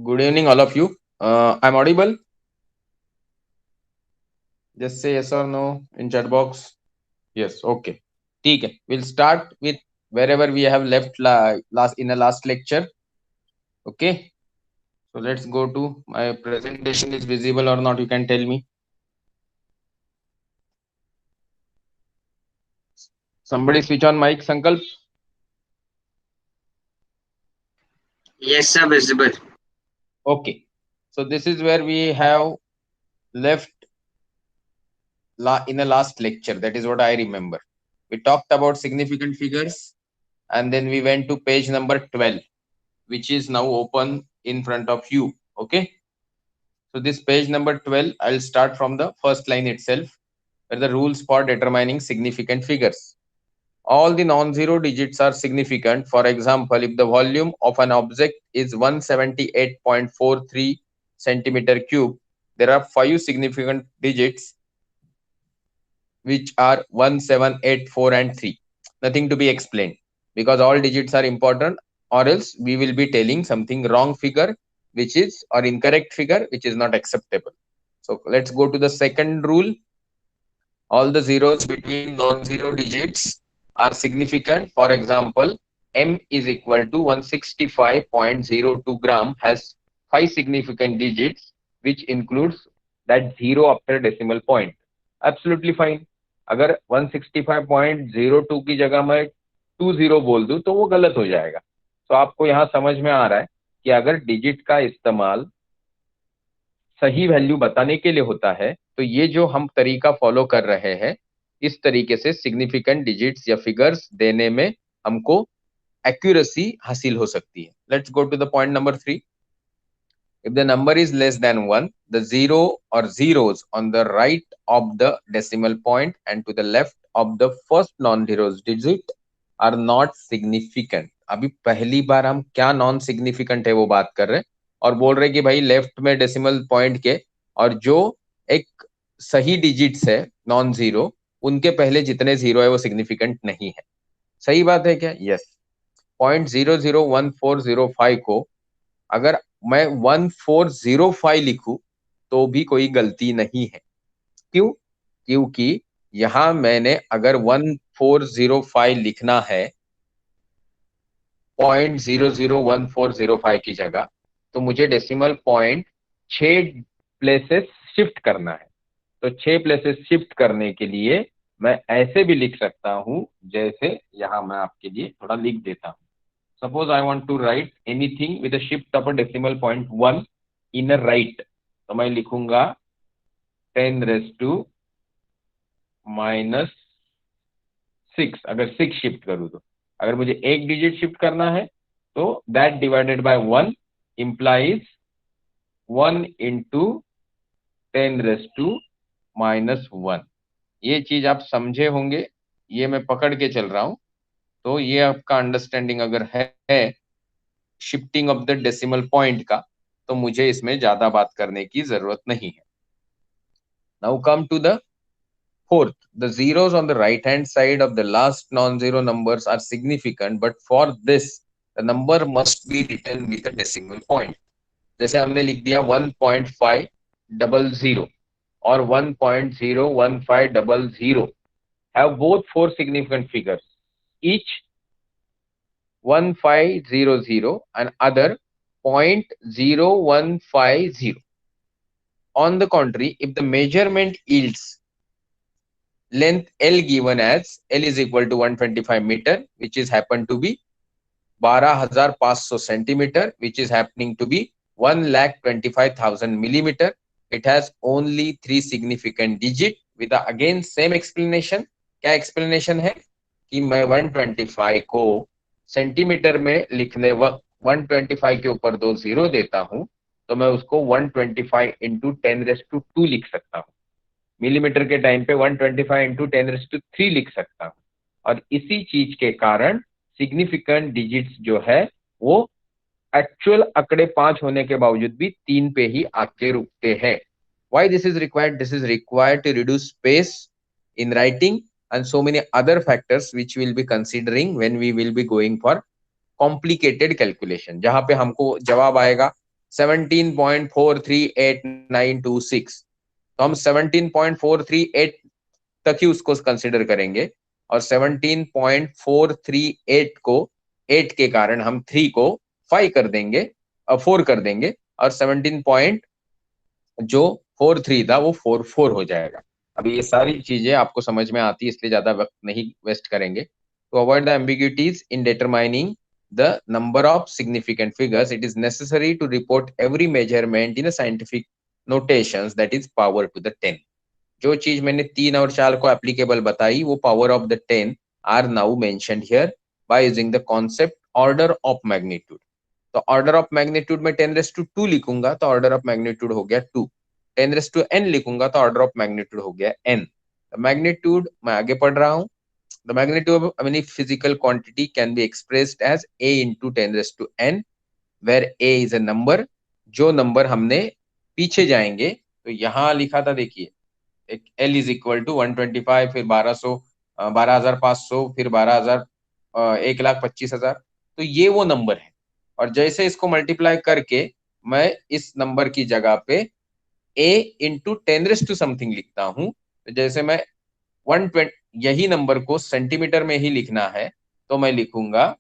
Good evening, all of you. I'm audible. Just say yes or no in chat box. Yes. Okay. ठीक है. We'll start with wherever we have left last in the last lecture. Okay. So let's go to my presentation is visible or not. You can tell me. Somebody switch on mic, Sankalp. Yes, sir, visible. Okay. So this is where we have left in the last lecture. That is what I remember. We talked about significant figures, and then we went to page number 12, which is now open in front of you. Okay. So this page number 12, I'll start from the first line itself, where the rules for determining significant figures. All the non-zero digits are significant. For example, if the volume of an object is 178.43 centimeter cube, there are 5 significant digits which are 1, 7, 8, 4, and 3. Nothing to be explained because all digits are important, or else we will be telling something wrong figure, which is or incorrect figure, which is not acceptable. So let's go to the second rule. All the zeros between non-zero digits are significant. For example, M is equal to 165.02 gram has 5 significant digits, which includes that zero after decimal point. Absolutely fine. अगर 165.02 की जगह मैं 20 बोल दूं तो वो गलत हो जाएगा. तो आपको यहाँ समझ में आ रहा है कि अगर डिजिट का इस्तेमाल सही वैल्यू बताने के लिए होता है तो ये जो हम तरीका फॉलो कर रहे हैं, इस तरीके से सिग्निफिकेंट डिजिट्स या फिगर्स देने में हमको एक्यूरेसी हासिल हो सकती है. Let's go to the point number 3. If the number is less than 1, the zero or zeros on the right of the decimal point and to the left of the first non-zero digit are not significant. अभी पहली बार हम क्या non significant है वो बात कर रहे हैं और बोल रहे कि भाई लेफ्ट में डेसिमल पॉइंट के और जो एक सही डिजिट्स है नॉन जीरो उनके पहले जितने जीरो है वो सिग्निफिकेंट नहीं है. सही बात है क्या? यस. 0.001405 को अगर मैं 1405 लिखूं तो भी कोई गलती नहीं है. क्यों? क्योंकि यहां मैंने अगर 1405 लिखना है 0.001405 की जगह, तो मुझे डेसिमल पॉइंट 6 प्लेसेस शिफ्ट करना है. तो 6 प्लेसेस शिफ्ट करने के लिए मैं ऐसे भी लिख सकता हूं, जैसे यहां मैं आपके लिए थोड़ा लिख देता हूं. Suppose I want to write anything with a shift of a decimal point 1 in a right. तो मैं लिखूंगा 10 raised to minus 6. अगर 6 शिफ्ट करूँ तो अगर मुझे एक डिजिट शिफ्ट करना है तो that divided by 1 implies 1 into 10 raised to minus 1. ये चीज आप समझे होंगे, ये मैं पकड़ के चल रहा हूं. तो ये आपका अंडरस्टैंडिंग अगर है shifting of the decimal point का, तो मुझे इसमें ज्यादा बात करने की जरूरत नहीं है. Now come to the fourth. The zeros on the right hand side of the last non-zero numbers are significant, but for this the number must be written with a decimal point. जैसे हमने लिख दिया 1.500 और 1.01500 have both four significant figures, each 1500 and other 0.0150. On the contrary, if the measurement yields length L given as L is equal to 125 meter, which is happen to be 12,500 centimeter, which is happening to be 1,25,000 millimeter. It has only 3 significant digit with the again same explanation. क्या explanation है कि मैं 125 को centimetre में लिखने वक्त 125 के ऊपर 2 जीरो देता हूं तो मैं उसको 125 इंटू 10⁻² लिख सकता हूं. मिलीमीटर के टाइम पे 125 इंटू 10⁻³ लिख सकता हूं. और इसी चीज के कारण सिग्निफिकेंट डिजिट्स जो है वो एक्चुअल आंकड़े 5 होने के बावजूद भी 3 पे ही आके रुकते हैं. Why this is required? This is required to reduce space in writing and so many other factors which we'll be considering when we will be going for complicated calculation. जहां पे हमको जवाब आएगा 17.438926, तो हम 17.438 तक ही उसको कंसिडर करेंगे, और 17.438 को 8 के कारण हम 3 को 5 कर देंगे, 4 कर देंगे, और 17 पॉइंट जो 43 था वो 44 हो जाएगा। अभी ये सारी चीजें आपको समझ में आती है, इसलिए ज्यादा वक्त नहीं वेस्ट करेंगे। To avoid the ambiguities in determining the number of significant figures, it is necessary to report every measurement in a scientific notations, that is power to the 10. जो चीज मैंने 3 और 4 को एप्लीकेबल बताई, वो power of the 10 are now mentioned here by using the concept order of magnitude. तो order of magnitude में 10⁻²2 लिखूंगा तो ऑर्डर ऑफ मैग्नीट्यूड हो गया 2। 10⁻n लिखूंगा तो ऑर्डर ऑफ मैग्नीट्यूड हो गया n। मैग्नीट्यूड मैं आगे पढ़ रहा हूँ। The magnitude of any physical quantity can be expressed as a into 10⁻n, where a is a number। जो नंबर हमने पीछे जाएंगे तो यहाँ लिखा था, देखिए एक L इज इक्वल टू 125, फिर 1200, 12,500, फिर 12,000, 1,25,000। तो ये वो नंबर है, और जैसे इसको मल्टीप्लाई करके मैं इस नंबर की जगह पे a इंटू 10 समथिंग लिखता हूं। तो जैसे मैं 120 यही नंबर को सेंटीमीटर में ही लिखना है तो मैं लिखूंगा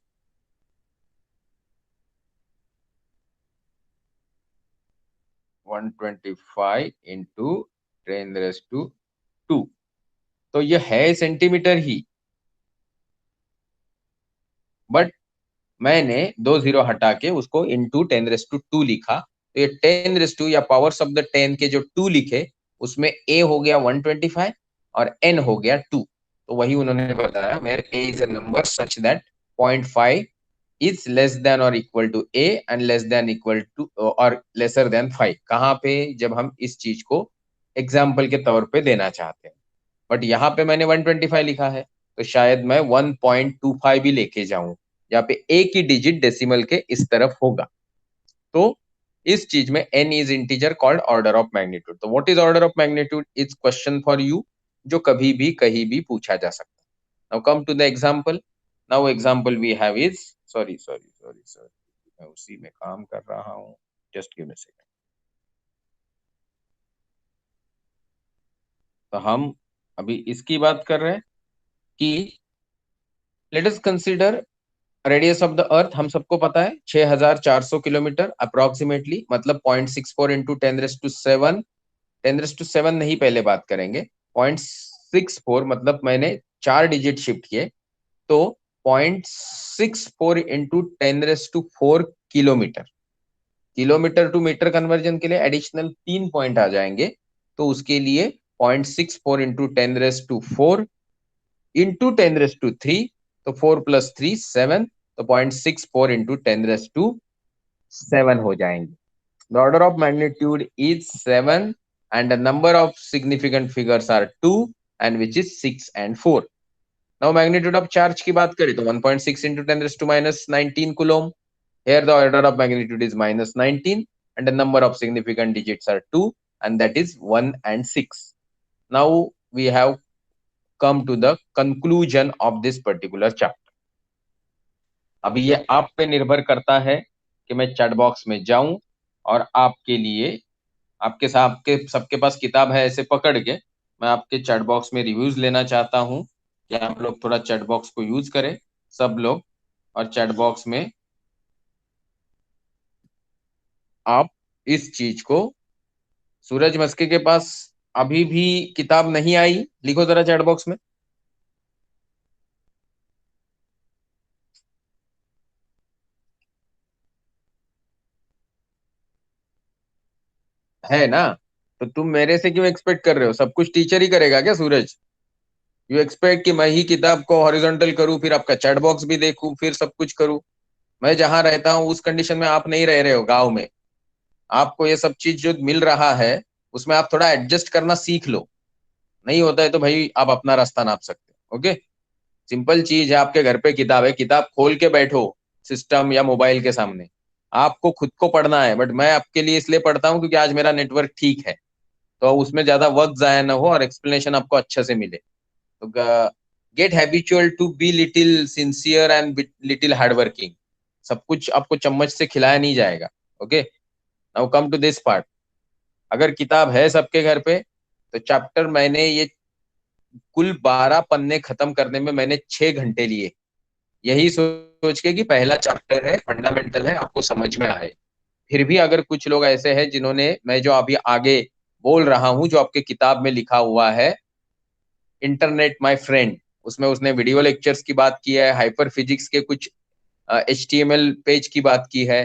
125 इंटू 10⁻²। तो ये है सेंटीमीटर ही, बट मैंने 2 जीरो हटा के उसको इंटू 10⁻² लिखा। तो ये 10 या पावर्स ऑफ द 10 के जो 2 लिखे, उसमें a हो गया 125 और n हो गया 2। तो वही उन्होंने बताया, where a is a number such that 0.5 is less than or equal to a and less than equal to or lesser than 5। कहाँ पे, जब हम इस चीज को एग्जाम्पल के तौर पे देना चाहते हैं। बट यहाँ पे मैंने 125 लिखा है, तो शायद मैं 1.25 भी लेके जाऊं, यहाँ पे a की डिजिट डेसिमल के इस तरफ होगा। तो इस चीज में n is integer called order of magnitude. तो what is order of magnitude, it's question for you, जो कभी भी कहीं भी पूछा जा सकता है। Now come to the example. Now example we have is, sorry मैं उसी में काम कर रहा हूं, just give me a second. तो हम अभी इसकी बात कर रहे हैं कि let us consider radius of the earth. हम सबको पता है 6,400 किलोमीटर अप्रोक्सीमेटली, मतलब 0.64 इंटू 10⁻7। 10⁻7 नहीं, पहले बात करेंगे 0.64, मतलब मैंने 4 डिजिट शिफ्ट किए, तो 0.64 into 10⁻4 kilometre. Kilometre to metre conversion के लिए एडिशनल 3 पॉइंट आ जाएंगे, तो उसके लिए 0.64 इंटू 10⁻4 इंटू 10⁻3, तो 4 + 3 7, तो 0.64 इंटू 10⁻7 हो जाएंगे। The order of magnitude is 7 and the number of significant figures are 2, and which is 6 and 4. Now magnitude of charge की बात करें तो 1.6 into 10⁻⁻19 coulomb. Here the order of magnitude is -19 and the number of significant digits are 2, and that is 1 and 6. Now we have come to the conclusion of this particular chapter. अभी ये आप पे निर्भर करता है कि मैं चैट बॉक्स में जाऊं और आपके लिए, आपके सबके पास किताब है ऐसे पकड़ के मैं आपके चैट बॉक्स में रिव्यूज लेना चाहता हूं कि आप लोग थोड़ा चैट बॉक्स को यूज करें सब लोग, और चैट बॉक्स में आप इस चीज को, सूरज मस्के के पास अभी भी किताब नहीं आई, लिखो जरा चैट बॉक्स में। है ना? तो तुम मेरे से क्यों एक्सपेक्ट कर रहे हो? सब कुछ टीचर ही करेगा क्या सूरज? यू एक्सपेक्ट कि मैं ही किताब को हॉरिजॉन्टल करूं, फिर आपका चैट बॉक्स भी देखूं, फिर सब कुछ करूं? मैं जहां रहता हूं उस कंडीशन में आप नहीं रह रहे हो, गांव में। आपको ये सब चीज जो मिल रहा है उसमें आप थोड़ा एडजस्ट करना सीख लो। नहीं होता है तो भाई आप अपना रास्ता नाप सकते हो। ओके, सिंपल चीज है, आपके घर पे किताब है, किताब खोल के बैठो सिस्टम या मोबाइल के सामने। आपको खुद को पढ़ना है, बट मैं आपके लिए इसलिए पढ़ता हूँ क्योंकि आज मेरा नेटवर्क ठीक है, तो उसमें ज्यादा वक्त जाया ना हो और एक्सप्लेनेशन आपको अच्छे से मिले। तो get habitual to be little sincere and little hard working. सब कुछ आपको चम्मच से खिलाया नहीं जाएगा। Okay, now come to this part. अगर किताब है सबके घर पे तो चैप्टर मैंने ये कुल 12 पन्ने खत्म करने में मैंने 6 घंटे लिए, यही सोच के कि पहला चैप्टर है, फंडामेंटल है, आपको समझ में आए। फिर भी अगर कुछ लोग ऐसे हैं जिन्होंने, मैं जो अभी आगे बोल रहा हूं जो आपके किताब में लिखा हुआ है इंटरनेट माय फ्रेंड, उसमें उसने वीडियो लेक्चर्स की बात की है, हाइपर फिजिक्स के कुछ HTML पेज की बात की है,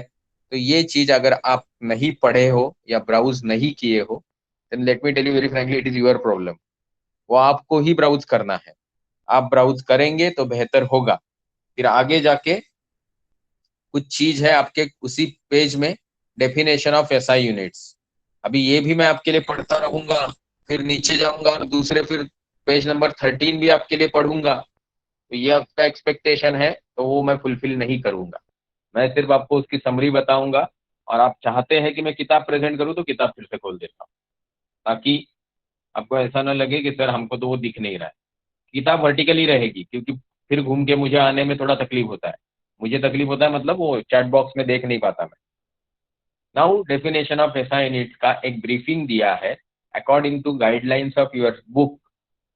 तो ये चीज अगर आप नहीं पढ़े हो या ब्राउज नहीं किए हो, then let me tell you very frankly, it is your problem. वो आपको ही ब्राउज करना है, आप ब्राउज करेंगे तो बेहतर होगा। फिर आगे जाके कुछ चीज है आपके उसी पेज में, डेफिनेशन ऑफ SI यूनिट्स। अभी ये भी मैं आपके लिए पढ़ता रहूंगा, फिर नीचे जाऊंगा और दूसरे फिर पेज नंबर 13 भी आपके लिए पढ़ूंगा, तो ये आपका एक्सपेक्टेशन है तो वो मैं फुलफिल नहीं करूंगा। मैं सिर्फ आपको उसकी समरी बताऊंगा, और आप चाहते हैं कि मैं किताब प्रेजेंट करूं तो किताब फिर से खोल देता हूँ, ताकि आपको ऐसा ना लगे कि सर हमको तो वो दिख नहीं रहा है। किताब वर्टिकली रहेगी, क्योंकि फिर घूम के मुझे आने में थोड़ा तकलीफ होता है, मुझे तकलीफ होता है मतलब वो चैट बॉक्स में देख नहीं पाता मैं। Now definition of SI units का एक ब्रीफिंग दिया है, according to guidelines of your book.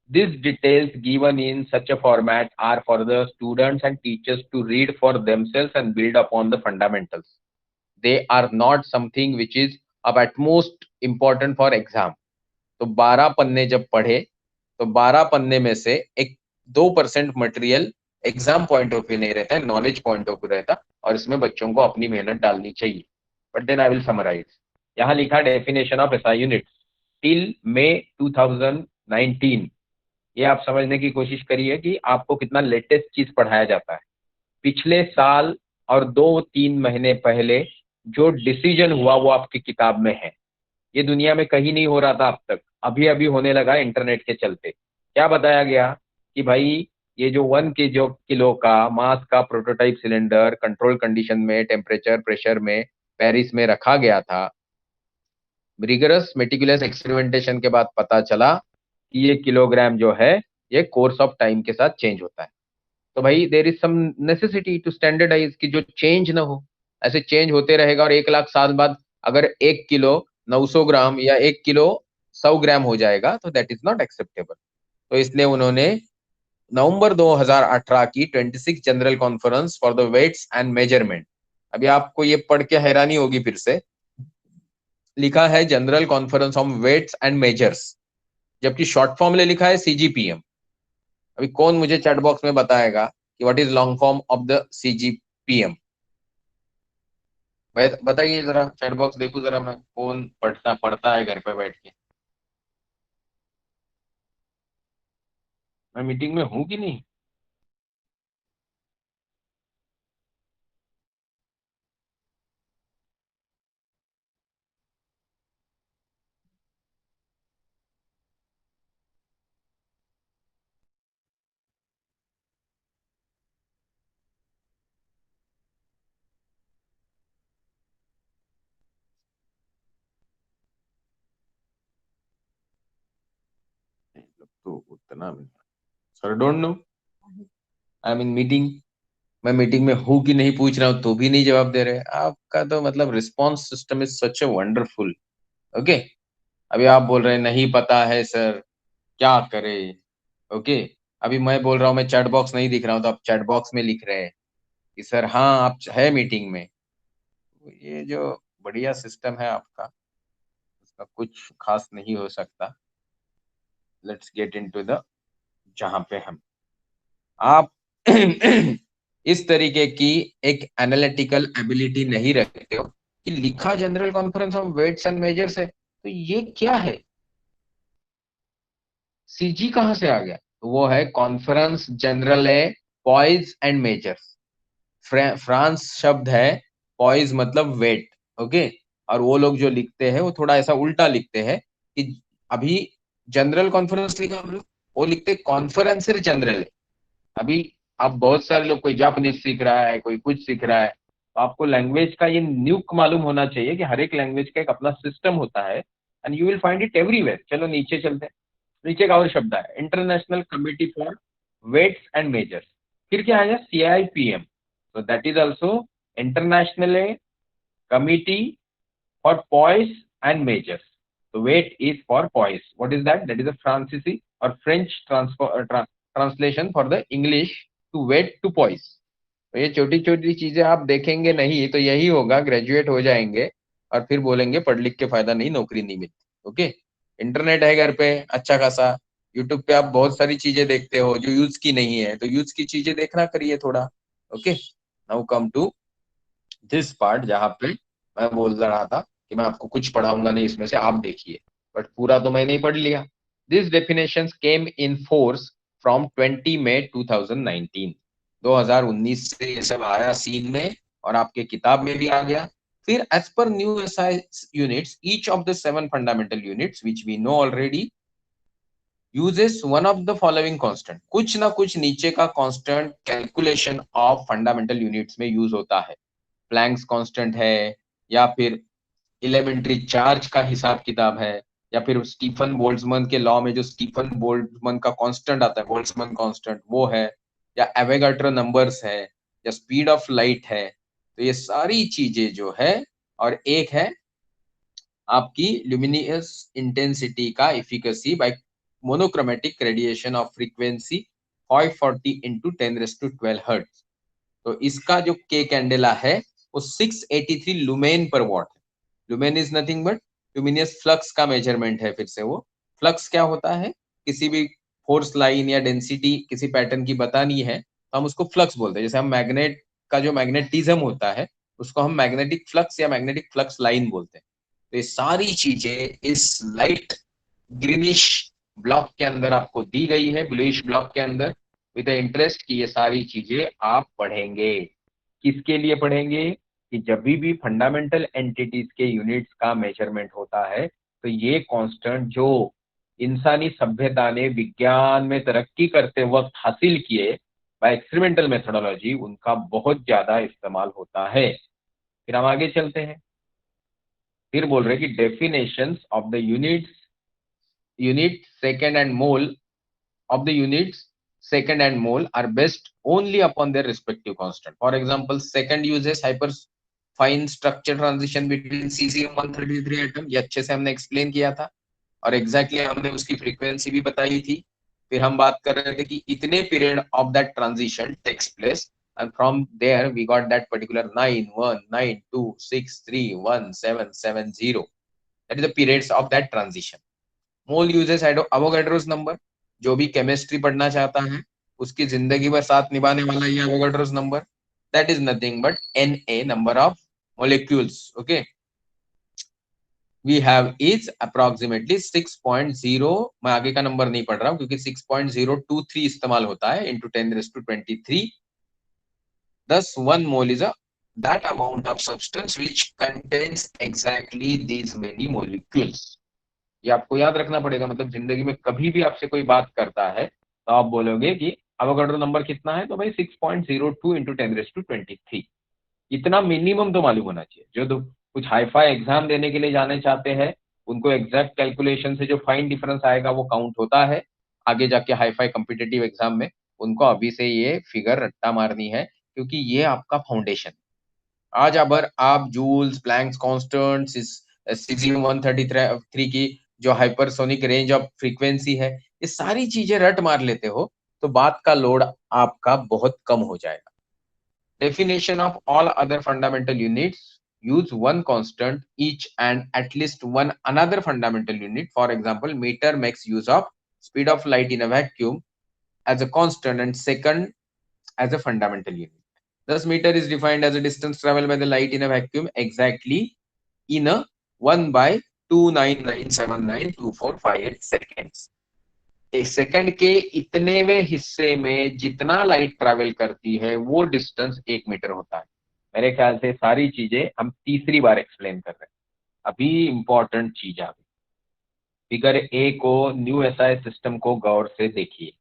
These details given in such a format are for the students and teachers to read for themselves and build upon the fundamentals. They are not something which is of utmost important for exam. तो 12 पन्ने जब पढ़े तो 12 पन्ने में से एक 2% material exam point of view नहीं रहता है, नॉलेज पॉइंट ऑफ व्यू रहता, और इसमें बच्चों को अपनी मेहनत डालनी चाहिए। But then I will summarise. यहाँ लिखा definition of SI unit till May 2019। ये आप समझने की कोशिश करिए कि आपको कितना लेटेस्ट चीज पढ़ाया जाता है। पिछले साल और 2-3 महीने पहले जो डिसीजन हुआ वो आपकी किताब में है। ये दुनिया में कहीं नहीं हो रहा था अब तक, अभी अभी होने लगा इंटरनेट के चलते। क्या बताया गया कि भाई ये जो 1 किलो का मास का प्रोटोटाइप सिलेंडर कंट्रोल कंडीशन में, टेम्परेचर प्रेशर में, पेरिस में रखा गया था, रिगरस मेटिकुलस एक्सपेरिमेंटेशन के बाद पता चला कि ये किलोग्राम जो है ये कोर्स ऑफ टाइम के साथ चेंज होता है। तो भाई there is some necessity to standardize कि जो चेंज ना हो, ऐसे चेंज होते रहेगा और 1 लाख साल बाद अगर 1 किलो 900 ग्राम या 1 किलो 100 ग्राम हो जाएगा तो दैट इज नॉट एक्सेप्टेबल। तो इसलिए उन्होंने नवंबर 2018 की 26 general conference for the weights and measurement, अभी आपको ये पढ़ के हैरानी होगी, फिर से लिखा है general conference on weights and measures, जबकि शॉर्ट फॉर्म ले लिखा है CGPM। अभी कौन मुझे चैट बॉक्स में बताएगा कि what is long form of the CGPM? बताइए जरा, चैट बॉक्स देखूं जरा मैं, कौन पढ़ता पढ़ता है घर पे बैठ के। मैं मीटिंग में हूं कि नहीं? तो उतना sir don't know, I am in meeting. मैं मीटिंग में हूँ कि नहीं पूछ रहा हूँ तो भी नहीं जवाब दे रहे। आपका तो मतलब response system is such a wonderful. Okay, अभी आप बोल रहे हैं नहीं पता है सर, क्या करे। ओके, अभी मैं बोल रहा हूँ मैं चैट बॉक्स नहीं दिख रहा हूँ तो आप चैट बॉक्स में लिख रहे हैं कि सर हाँ आप है मीटिंग में। तो ये जो बढ़िया सिस्टम है आपका, उसका कुछ खास नहीं हो सकता। लेट्स गेट इनटू द, जहां पे हम, आप इस तरीके की एक एनालिटिकल एबिलिटी नहीं रखते हो कि लिखा general conference of weights and measures है तो ये क्या है, CG कहां से आ गया? तो वो है कॉन्फ्रेंस जनरल है पॉइज एंड मेजर्स। फ्रांस शब्द है, पॉइज मतलब वेट। ओके, और वो लोग जो लिखते हैं वो थोड़ा ऐसा उल्टा लिखते हैं कि अभी जनरल कॉन्फ्रेंस लिखा हम लोग, वो लिखते कॉन्फ्रेंस जनरल। अभी आप बहुत सारे लोग, कोई जापानीज सीख रहा है, कोई कुछ सीख रहा है, तो आपको लैंग्वेज का ये न्यूक मालूम होना चाहिए कि हर एक लैंग्वेज का एक अपना सिस्टम होता है, and you will find it everywhere. चलो नीचे चलते हैं, नीचे का और शब्द है international committee for weights and measures. फिर क्या आया? CIPM। तो that is also international committee for poise and measures. So weight is for poise. What is that? That is a Francis or French translation for the English to weight to poise. तो ये छोटी छोटी चीजें आप देखेंगे नहीं तो यही होगा, ग्रेजुएट हो जाएंगे और फिर बोलेंगे पढ़ लिख के फायदा नहीं, नौकरी नहीं मिलती। ओके, इंटरनेट है घर पे अच्छा खासा, यूट्यूब पे आप बहुत सारी चीजें देखते हो जो यूज की नहीं है, तो यूज की चीजें देखना करिए थोड़ा। Okay, now come to this part जहां पे मैं बोल रहा था कि मैं आपको कुछ पढ़ाऊंगा नहीं इसमें से, आप देखिए, बट पूरा तो मैंने ही पढ़ लिया। This definitions came in force from 20 मई 2019। 2019 से ये सब आया सीन में और आपके किताब में भी आ गया। फिर as per new SI units, each of the 7 fundamental units which we know already uses one of the following constant। कुछ ना कुछ नीचे का constant calculation of fundamental units में यूज होता है। प्लैंक्स कांस्टेंट है, या फिर एलिमेंट्री चार्ज का हिसाब किताब है, या फिर स्टीफन बोल्ट्जमैन के लॉ में जो स्टीफन बोल्ट्जमैन का कांस्टेंट आता है, बोल्ट्जमैन कांस्टेंट, वो है, या एवोगाड्रो नंबर्स है, या स्पीड ऑफ लाइट है। तो ये सारी चीजें जो है, और एक है आपकी ल्यूमिनियस इंटेंसिटी का efficacy by monochromatic radiation of frequency 540 into 10⁻12 hertz. तो इसका जो के कैंडेला है वो 683 लुमेन पर वॉट है। Lumen is nothing but luminous flux का मेजरमेंट है। फिर से वो फ्लक्स क्या होता है, किसी भी फोर्स लाइन या डेंसिटी किसी पैटर्न की बतानी है तो हम उसको फ्लक्स बोलते हैं। जैसे हम मैग्नेट का जो मैग्नेटिज्म होता है उसको हम मैग्नेटिक फ्लक्स या मैग्नेटिक फ्लक्स लाइन बोलते हैं। तो ये सारी चीजें इस लाइट ग्रीनिश ब्लॉक के अंदर आपको दी गई है, ब्लूइश ब्लॉक के अंदर, विद इंटरेस्ट की ये सारी चीजें आप पढ़ेंगे। किसके लिए पढ़ेंगे कि जब भी फंडामेंटल एंटिटीज के यूनिट्स का मेजरमेंट होता है तो ये कांस्टेंट जो इंसानी सभ्यता ने विज्ञान में तरक्की करते वक्त हासिल किए बाय एक्सपेरिमेंटल मेथोडोलॉजी, उनका बहुत ज्यादा इस्तेमाल होता है। फिर हम आगे चलते हैं, फिर बोल रहे हैं कि definitions of the unit second and mole of the units second and mole are based only upon their respective constant। For example, second uses hyper fine structure transition between cesium 133 atom, ये अच्छे से हमने explain किया था और exactly हमने उसकी frequency भी बताई थी। फिर हम बात कर रहे थे कि इतने period of that transition takes place, and from there we got that particular 91926317770, that is the periods of that transition। Mole uses Avogadro's number, जो भी केमिस्ट्री पढ़ना चाहता है उसकी जिंदगी भर साथ निभाने वाला ये Avogadro's number, that is nothing but Na, number of molecules. Okay, we have is approximately 6.0, मैं आगे का नंबर नहीं पढ़ रहा हूं क्योंकि 6.023 इस्तेमाल होता है into 10⁻23। thus 1 mole is a that amount of substance which contains exactly these many molecules। ये आपको याद रखना पड़ेगा। मतलब जिंदगी में कभी भी आपसे कोई बात करता है तो आप बोलोगे कि एवोगाड्रो नंबर कितना है, तो भाई 6.02 इंटू 10⁻23। इतना मिनिमम तो मालूम होना चाहिए। जो तो कुछ हाईफाई एग्जाम देने के लिए जाने चाहते हैं उनको एग्जैक्ट कैलकुलेशन से जो फाइन डिफरेंस आएगा वो काउंट होता है। आगे जाके हाईफाई कॉम्पिटिटिव एग्जाम में उनको अभी से ये फिगर रट्टा मारनी है क्योंकि ये आपका फाउंडेशन। आज अगर आप जूल्स, प्लैंक्स कांस्टेंट, सीजियम 133 की जो हाइपरसोनिक रेंज ऑफ फ्रीक्वेंसी है, ये सारी चीजें रट मार लेते हो तो बात का लोड आपका बहुत कम हो जाएगा। Definition of all other fundamental units use one constant each and at least one another fundamental unit। For example, meter makes use of speed of light in a vacuum as a constant and second as a fundamental unit। Thus, meter is defined as a distance traveled by the light in a vacuum exactly in a 1 by 299792458 seconds। एक second के इतनेवें हिस्से में जितना light travel करती है वो distance 1 metre होता है। मेरे ख्याल से सारी चीजें हम तीसरी बार एक्सप्लेन कर रहे हैं। अभी इंपॉर्टेंट चीज आ गई। फिगर ए को न्यू एसआई सिस्टम को गौर से देखिए।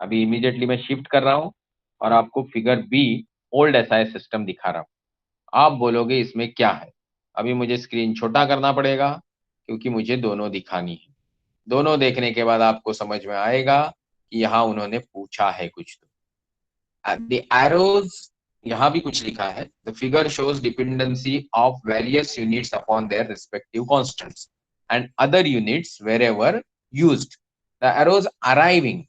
अभी इमीडिएटली मैं शिफ्ट कर रहा हूं और आपको figure B old SI system दिखा रहा हूं। आप बोलोगे इसमें क्या है। अभी मुझे स्क्रीन छोटा करना पड़ेगा क्योंकि मुझे दोनों दिखानी है। दोनों देखने के बाद आपको समझ में आएगा कि यहाँ उन्होंने पूछा है कुछ। तो द एरोज यहाँ भी कुछ लिखा है, the figure shows dependency of various units upon their respective constants and other units wherever used. The arrows arriving,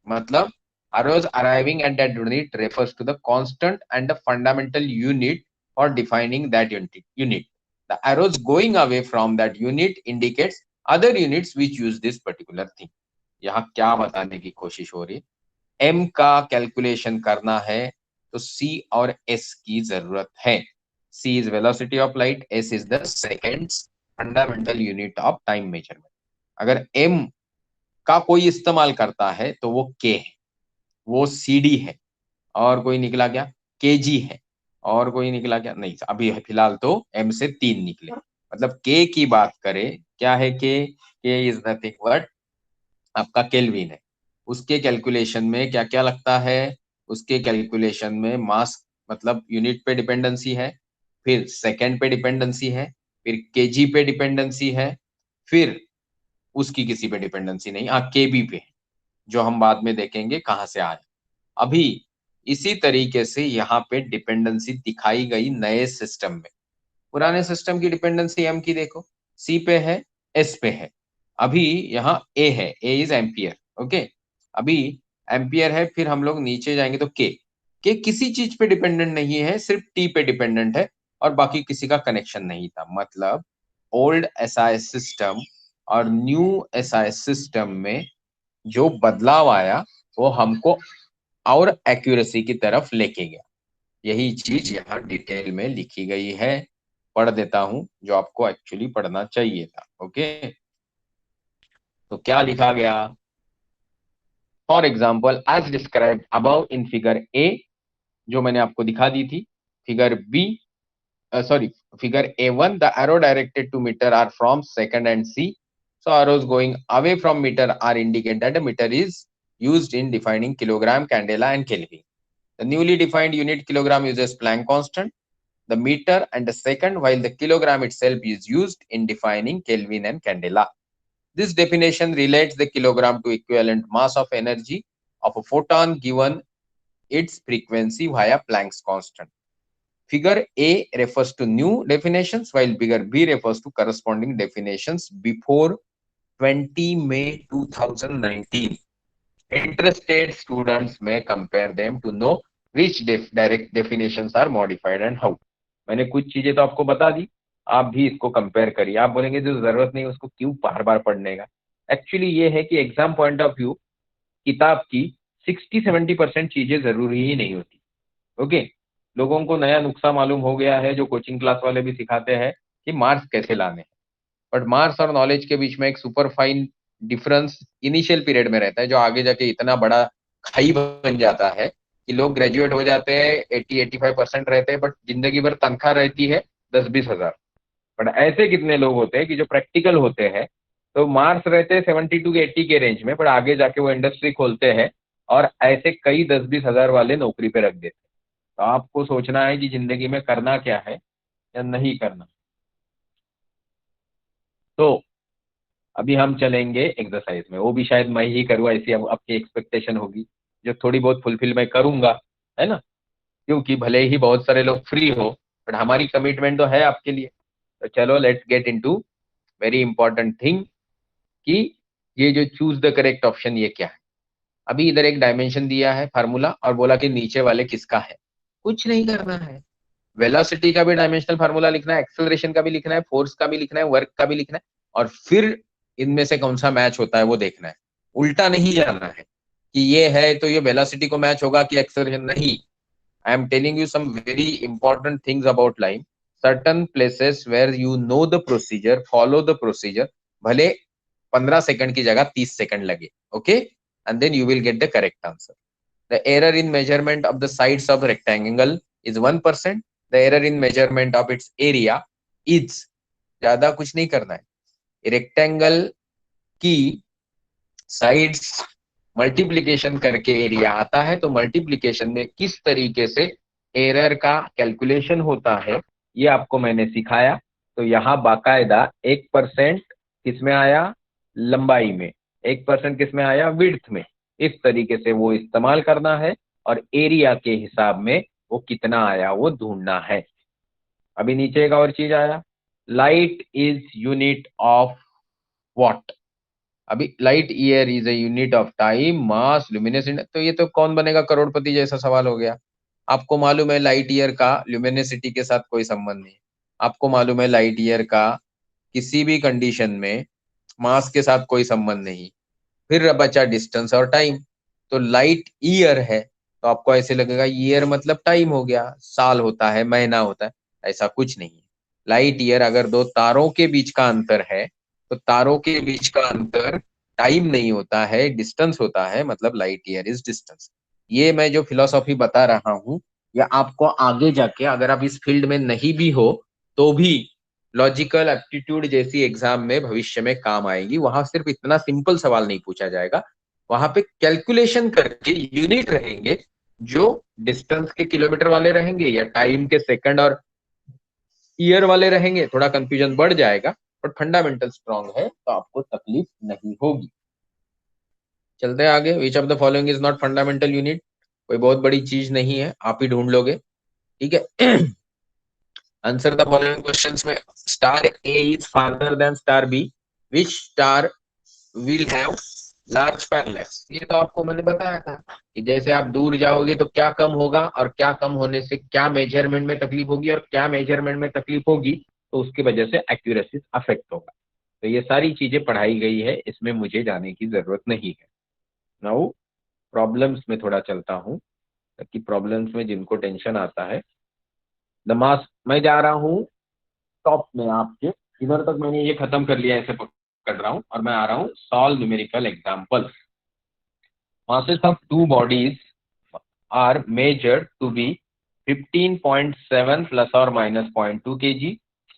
मतलब arrows arriving at that unit refers to the constant and the fundamental unit for defining that unit. The arrows going away from that unit indicates other units which use this particular thing. यहाँ क्या बताने की कोशिश हो रही है, m का calculation करना है तो c और s की जरूरत है। c is velocity of light, s is the seconds fundamental unit of time measurement। अगर m का कोई इस्तेमाल करता है तो वो k है, वो CD है, और कोई निकला क्या KG है, और कोई निकला क्या नहीं, अभी फिलहाल तो M से 3 निकले। मतलब K की बात करें, क्या है K इज नथिंग बट आपका केल्विन है। उसके कैलकुलेशन में क्या क्या लगता है, उसके कैलकुलेशन में मास मतलब यूनिट पे डिपेंडेंसी है, फिर सेकंड पे डिपेंडेंसी है, फिर केजी पे डिपेंडेंसी है, फिर उसकी किसी पे डिपेंडेंसी नहीं, हाँ केबी पे, जो हम बाद में देखेंगे कहां से आया। अभी इसी तरीके से यहाँ पे डिपेंडेंसी दिखाई गई नए सिस्टम में। पुराने सिस्टम की डिपेंडेंसी एम की देखो, सी पे है, एस पे है। अभी यहाँ ए है, ए इज एम्पियर, ओके। अभी एम्पियर है, फिर हम लोग नीचे जाएंगे तो के किसी चीज पे डिपेंडेंट नहीं है, सिर्फ टी पे डिपेंडेंट है, और बाकी किसी का कनेक्शन नहीं था। मतलब ओल्ड एसआई सिस्टम और न्यू एसआई सिस्टम में जो बदलाव आया वो हमको और एक्यूरेसी की तरफ लेके गया। यही चीज यहाँ डिटेल में लिखी गई है, पढ़ देता हूं जो आपको एक्चुअली पढ़ना चाहिए था। ओके, तो क्या लिखा गया, for example as describe above in figure A, जो मैंने आपको दिखा दी थी। Figure B, sorry, figure A1, the arrow directed to meter are from second and C. So arrows going away from meter are indicate that the meter is used in defining kilogram, candela and Kelvin. The newly defined unit kilogram uses Planck constant, the meter and the second, while the kilogram itself is used in defining Kelvin and candela. This definition relates the kilogram to equivalent mass of energy of a photon given its frequency via Planck's constant. Figure A refers to new definitions, while figure B refers to corresponding definitions before 20 May 2019. Interested students may compare them to know which direct definitions are modified and how. मैंने कुछ चीजें तो आपको बता दी, आप भी इसको compare करिए। आप बोलेंगे जो जरूरत नहीं उसको क्यों बार बार पढ़ने का। एक्चुअली ये है कि एग्जाम पॉइंट ऑफ व्यू किताब की 60-70% चीजें जरूरी ही नहीं होती। ओके, लोगों को नया नुस्खा मालूम हो गया है, जो कोचिंग क्लास वाले भी सिखाते हैं कि मार्क्स कैसे लाने हैं, बट मार्क्स और नॉलेज के बीच में एक super fine difference initial period में रहता है, जो आगे जाके इतना बड़ा खाई बन जाता है कि लोग ग्रेजुएट हो जाते हैं 80-85% रहते हैं, बट जिंदगी भर तनख्वाह रहती है 10-20 हजार। बट ऐसे कितने लोग होते हैं कि जो प्रैक्टिकल होते हैं, तो मार्क्स रहते हैं 70 to 80 के रेंज में, बट आगे जाके वो इंडस्ट्री खोलते हैं और ऐसे कई 10-20 हजार वाले नौकरी पे रख देते हैं। तो आपको सोचना है कि जिंदगी में करना क्या है या नहीं करना। तो अभी हम चलेंगे एक्सरसाइज में, वो भी शायद मैं ही करूँ ऐसी अब आपकी एक्सपेक्टेशन होगी, जो थोड़ी बहुत फुलफिल मैं करूंगा, है ना, क्योंकि भले ही बहुत सारे लोग फ्री हो, बट हमारी कमिटमेंट तो है आपके लिए। तो चलो let's get into very important thing, कि ये जो चूज द करेक्ट ऑप्शन ये क्या है। अभी इधर एक डायमेंशन दिया है फार्मूला, और बोला कि नीचे वाले किसका है, कुछ नहीं करना है। वेलोसिटी का भी डायमेंशनल फार्मूला लिखना है, एक्सेलरेशन का भी लिखना है, फोर्स का भी लिखना है, वर्क का भी लिखना है, और फिर इनमें से कौन सा मैच होता है वो देखना है। उल्टा नहीं जाना है कि ये है तो ये वेलोसिटी को मैच होगा कि एक्सेलरेशन, नहीं। I am telling you some very important things about line, certain places where you know the procedure, follow the procedure, भले 15 सेकंड की जगह 30 सेकंड लगे, okay, and then you will get the correct answer. The error in measurement of the sides of rectangle is 1%. The error in measurement of its area is, ज्यादा कुछ नहीं करना है। Rectangle की साइड्स मल्टीप्लीकेशन करके area आता है, तो मल्टीप्लीकेशन में किस तरीके से एरर का कैलकुलेशन होता है ये आपको मैंने सिखाया। तो यहाँ बाकायदा 1% किसमें आया, लंबाई में, 1% किसमें आया, विड्थ में। इस तरीके से वो इस्तेमाल करना है और एरिया के हिसाब में वो कितना आया वो ढूंढना है। अभी नीचे एक और चीज आया, light is unit of what. अभी light year is a unit of time mass luminous index, तो ये तो कौन बनेगा करोड़पति जैसा सवाल हो गया। आपको मालूम है लाइट ईयर का ल्यूमिनेसिटी के साथ कोई संबंध नहीं, आपको मालूम है लाइट ईयर का किसी भी कंडीशन में मास के साथ कोई संबंध नहीं, फिर बचा डिस्टेंस और टाइम। तो लाइट ईयर है तो आपको ऐसे लगेगा ईयर मतलब टाइम हो गया, साल होता है, महीना होता है, ऐसा कुछ नहीं है। लाइट ईयर अगर दो तारों के बीच का अंतर है तो तारों के बीच का अंतर टाइम नहीं होता है, डिस्टेंस होता है, मतलब लाइट ईयर इज डिस्टेंस। ये मैं जो फिलोसॉफी बता रहा हूं या आपको आगे जाके अगर आप इस फील्ड में नहीं भी हो तो भी लॉजिकल एप्टीट्यूड जैसी एग्जाम में भविष्य में काम आएगी। वहां सिर्फ इतना सिंपल सवाल नहीं पूछा जाएगा, वहां पे कैलकुलेशन करके यूनिट रहेंगे जो डिस्टेंस के किलोमीटर वाले रहेंगे या टाइम के सेकंड और ईयर वाले रहेंगे, थोड़ा कंफ्यूजन बढ़ जाएगा, बट फंडामेंटल स्ट्रांग है तो आपको तकलीफ नहीं होगी। चलते हैं आगे। विच of the following is not fundamental unit, कोई बहुत बड़ी चीज नहीं है, आप ही ढूंढ लोगे, ठीक है। आंसर द फॉलोइंग क्वेश्चंस में star A is farther than star B, which star will have large parallels. ये तो आपको मैंने बताया था कि जैसे आप दूर जाओगे तो क्या कम होगा और क्या कम होने से क्या मेजरमेंट में तकलीफ होगी और क्या मेजरमेंट में तकलीफ होगी तो उसकी वजह से एक्यूरेसी अफेक्ट होगा। तो ये सारी चीजें पढ़ाई गई है, इसमें मुझे जाने की जरूरत नहीं है। नाउ प्रॉब्लम्स में थोड़ा चलता हूँ ताकि प्रॉब्लम्स में जिनको टेंशन आता है द मास, मैं जा रहा हूँ टॉप में आपके, इधर तक मैंने ये खत्म कर लिया, ऐसे पकड़ रहा हूँ और मैं आ रहा हूँ solve numerical example. Masses of two bodies are measured to be 15.7 plus or minus 0.2 kg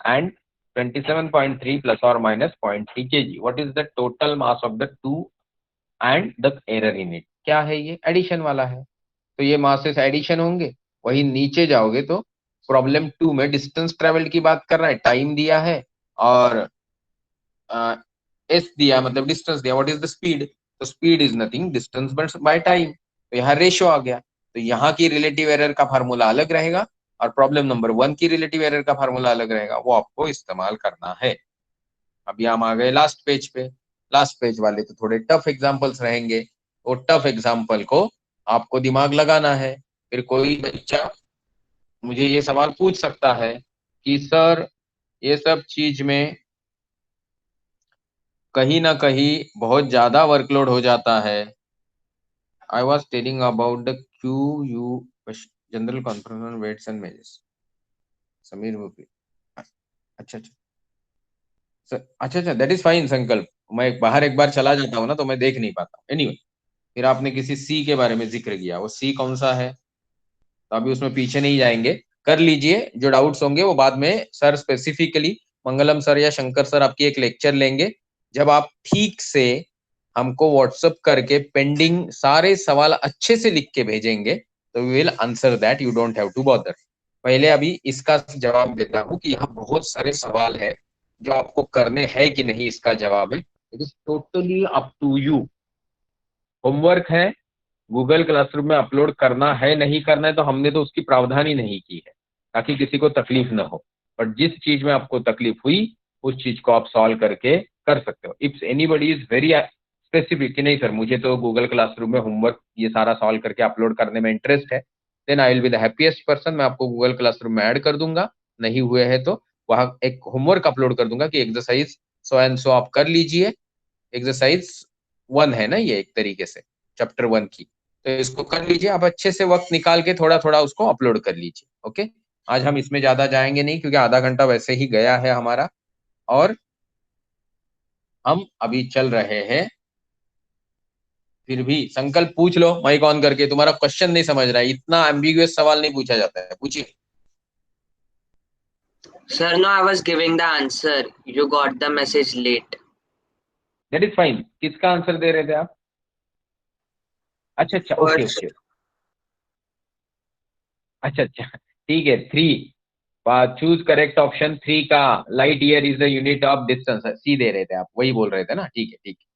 and 27.3 plus or minus 0.3 kg. What is the total mass of the two and the error in it? क्या है ये? Addition वाला है, तो ये masses addition होंगे। वही नीचे जाओगे तो प्रॉब्लम 2 में डिस्टेंस ट्रेवल्ड की बात कर रहा है, टाइम दिया है और एस दिया मतलब डिस्टेंस दिया, व्हाट इज द स्पीड, तो speed is nothing distance by time, तो यहाँ रेशो आ गया। तो यहाँ की रिलेटिव एरर का फार्मूला अलग रहेगा और प्रॉब्लम नंबर 1 की रिलेटिव एरर का फार्मूला अलग रहेगा, वो आपको इस्तेमाल करना है। अभी हम आ गए लास्ट पेज पे। लास्ट पेज वाले तो थोड़े टफ एग्जांपल्स रहेंगे, वो टफ एग्जांपल को आपको दिमाग लगाना है। फिर कोई बच्चा मुझे ये सवाल पूछ सकता है कि सर ये सब चीज में कहीं ना कहीं बहुत ज्यादा वर्कलोड हो जाता है। I was telling about the Q U general conference on weights and measures, Samir Mufi. अच्छा अच्छा अच्छा अच्छा, दैट इज फाइन संकल्प। मैं बाहर एक बार चला जाता हूँ ना तो मैं देख नहीं पाता। एनीवे, फिर आपने किसी सी के बारे में जिक्र किया, वो सी कौन सा है, तो अभी उसमें पीछे नहीं जाएंगे, कर लीजिए। जो डाउट्स होंगे वो बाद में सर स्पेसिफिकली मंगलम सर या शंकर सर आपकी एक लेक्चर लेंगे, जब आप ठीक से हमको व्हाट्सअप करके पेंडिंग सारे सवाल अच्छे से लिख के भेजेंगे तो we will answer that, you don't have to bother. पहले अभी इसका जवाब देता हूँ कि यहाँ बहुत सारे सवाल है जो आपको करने हैं कि नहीं, इसका जवाब है it is totally up to you. Homework है, गूगल क्लासरूम में अपलोड करना है नहीं करना है तो हमने तो उसकी प्रावधान ही नहीं की है ताकि किसी को तकलीफ ना हो, बट जिस चीज में आपको तकलीफ हुई उस चीज को आप सॉल्व करके कर सकते हो। If anybody is very specific कि नहीं सर मुझे तो गूगल क्लासरूम में होमवर्क ये सारा सॉल्व करके अपलोड करने में इंटरेस्ट है, then I will be the happiest person, मैं आपको गूगल क्लासरूम में ऐड कर दूंगा। नहीं हुए हैं तो वहां एक होमवर्क अपलोड कर दूंगा कि एक्सरसाइज सो एंड सो आप कर लीजिए। एक्सरसाइज 1 है ना ये एक तरीके से, चैप्टर 1 की, तो इसको कर लीजिए आप अच्छे से, वक्त निकाल के थोड़ा थोड़ा उसको अपलोड कर लीजिए। ओके, आज हम इसमें ज्यादा जाएंगे नहीं क्योंकि आधा घंटा वैसे ही गया है हमारा, और हम अभी चल रहे हैं। फिर भी संकल्प पूछ लो माइक ऑन करके, तुम्हारा क्वेश्चन नहीं समझ रहा है, इतना एम्बिगुअस सवाल नहीं पूछा जाता है, पूछिए। Sir, no, I was giving the answer. You got the message late. That is fine, किसका आंसर दे रहे थे आप? अच्छा अच्छा, ओके First, ओके, अच्छा अच्छा, ठीक है। 3, चूज करेक्ट ऑप्शन 3 का light year is the unit of distance, C दे रहे थे आप, वही बोल रहे थे ना, ठीक है ठीक है,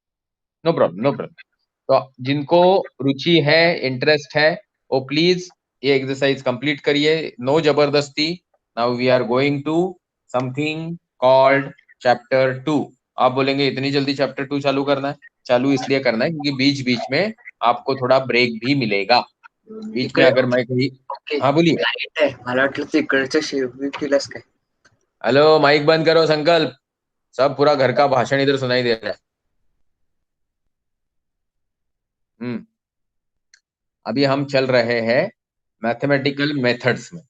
नो प्रॉब्लम नो प्रॉब्लम। तो जिनको रुचि है इंटरेस्ट है वो प्लीज ये एक्सरसाइज कंप्लीट करिए, नो जबरदस्ती। Now we are going to something called chapter 2। आप बोलेंगे इतनी जल्दी चैप्टर 2 चालू करना है? चालू इसलिए करना है क्योंकि बीच बीच में आपको थोड़ा ब्रेक भी मिलेगा। बीच में अगर मैं कहीं, हाँ बोलिए। लाईट आहे, मला वाटलं तिकडच्या शेवटी केलंस काय? हेलो, माइक बंद करो संकल्प, सब पूरा घर का भाषण इधर सुनाई दे रहा है। अभी हम चल रहे हैं मैथमेटिकल मेथड्स में।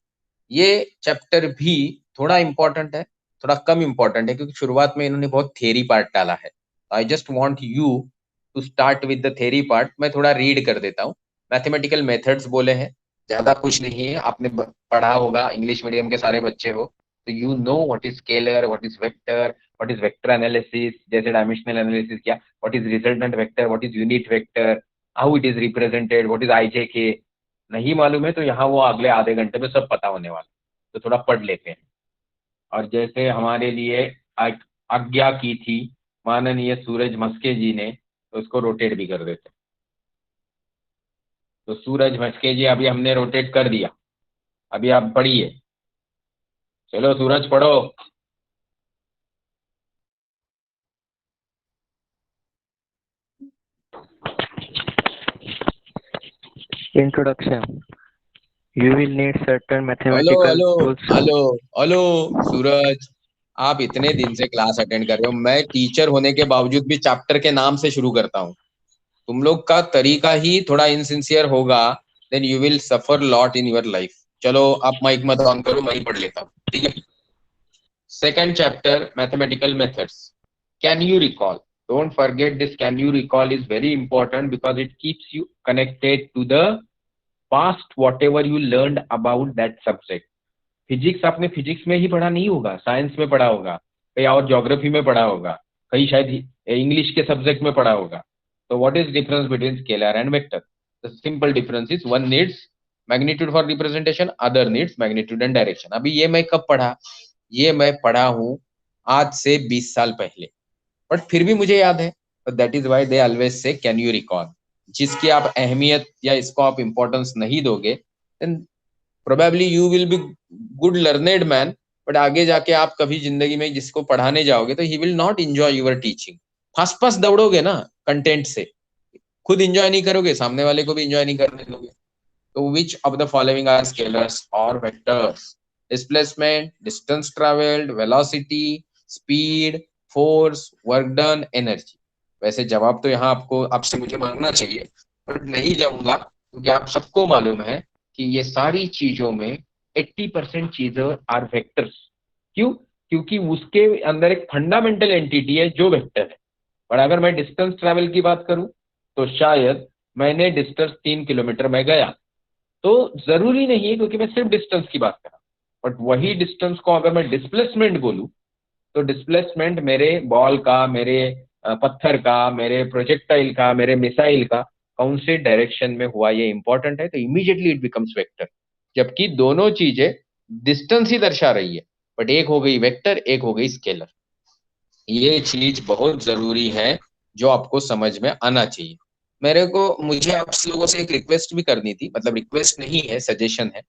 ये चैप्टर भी थोड़ा इंपॉर्टेंट है, थोड़ा कम इंपॉर्टेंट है, क्योंकि शुरुआत में इन्होंने बहुत थ्योरी पार्ट डाला है। I just want you to start with the theory part. मैं थोड़ा रीड कर देता हूँ। मैथमेटिकल मेथड्स बोले हैं, ज्यादा कुछ नहीं है, आपने पढ़ा होगा, इंग्लिश मीडियम के सारे बच्चे हो तो you know what is scalar, what is vector, what is vector analysis, जैसे डायमेंशनल एनालिसिस किया, what is resultant vector, what is unit vector, how it is represented, what is IJK। नहीं मालूम है तो यहाँ वो अगले आधे घंटे में सब पता होने वाला, तो थोड़ा पढ़ लेते हैं। और जैसे हमारे लिए आज्ञा की थी माननीय सूरज मस्के जी ने, तो उसको रोटेट भी कर देते। तो सूरज मस्के जी अभी हमने रोटेट कर दिया, अभी आप पढ़िए। चलो सूरज पढ़ो। Introduction. You will need certain hello mathematical hello tools. Hello hello Suraj, आप इतने दिन से क्लास अटेंड कर रहे हो, मैं टीचर होने के बावजूद भी चैप्टर के नाम से शुरू करता हूँ। तुम लोग का तरीका ही थोड़ा इनसिंसियर होगा, then you will suffer lot in your life. चलो आप माइक मत ऑन करो, मैं ही पढ़ लेता हूँ, ठीक है। Second chapter mathematical methods. Can you recall? Don't forget this, can you recall is very important because it keeps you connected to the past whatever you learn about that subject. Physics आपने physics में ही पढ़ा नहीं होगा, science में पढ़ा होगा, कहीं और ज्योग्राफी में पढ़ा होगा, कहीं शायद इंग्लिश के सब्जेक्ट में पढ़ा होगा। तो what is difference between scalar and vector? The simple difference is one needs magnitude for representation, other needs magnitude and direction. अभी ये मैं कब पढ़ा? ये मैं पढ़ा हूं आज से 20 साल पहले, बट फिर भी मुझे याद है। That is why they always say can you recall. जिसकी आप अहमियत या इसको आप इंपॉर्टेंस नहीं दोगे, then probably you will be good learned man, but आगे जाके आप कभी जिंदगी में जिसको पढ़ाने जाओगे तो he will not enjoy your teaching. First first दौड़ोगे ना कंटेंट से, खुद एंजॉय नहीं करोगे, सामने वाले को भी एंजॉय नहीं करने दोगे। तो which of the following are scalars और vectors? Displacement, distance travelled, velocity, speed, force, work done, energy. वैसे जवाब तो यहाँ आपको आपसे मुझे मांगना चाहिए, बट नहीं जाऊंगा क्योंकि आप सबको मालूम है कि ये सारी चीजों में 80% चीजें आर वेक्टर्स। क्यों? क्योंकि उसके अंदर एक फंडामेंटल एंटिटी है जो वेक्टर है। और अगर मैं डिस्टेंस ट्रैवल की बात करूं तो शायद मैंने डिस्टेंस 3 किलोमीटर में गया, तो जरूरी नहीं है क्योंकि मैं सिर्फ डिस्टेंस की बात कर रहा हूं, बट वही डिस्टेंस को अगर मैं डिस्प्लेसमेंट बोलूं तो डिस्प्लेसमेंट मेरे बॉल का, मेरे पत्थर का, मेरे प्रोजेक्टाइल का, मेरे मिसाइल का कौन से डायरेक्शन में हुआ ये इंपॉर्टेंट है, तो इमीडिएटली इट बिकम्स वेक्टर। जबकि दोनों चीजें डिस्टेंस ही दर्शा रही है, बट एक हो गई वेक्टर, एक हो गई स्केलर। ये चीज बहुत जरूरी है जो आपको समझ में आना चाहिए। मुझे आप लोगों से एक रिक्वेस्ट भी करनी थी, मतलब रिक्वेस्ट नहीं है, सजेशन है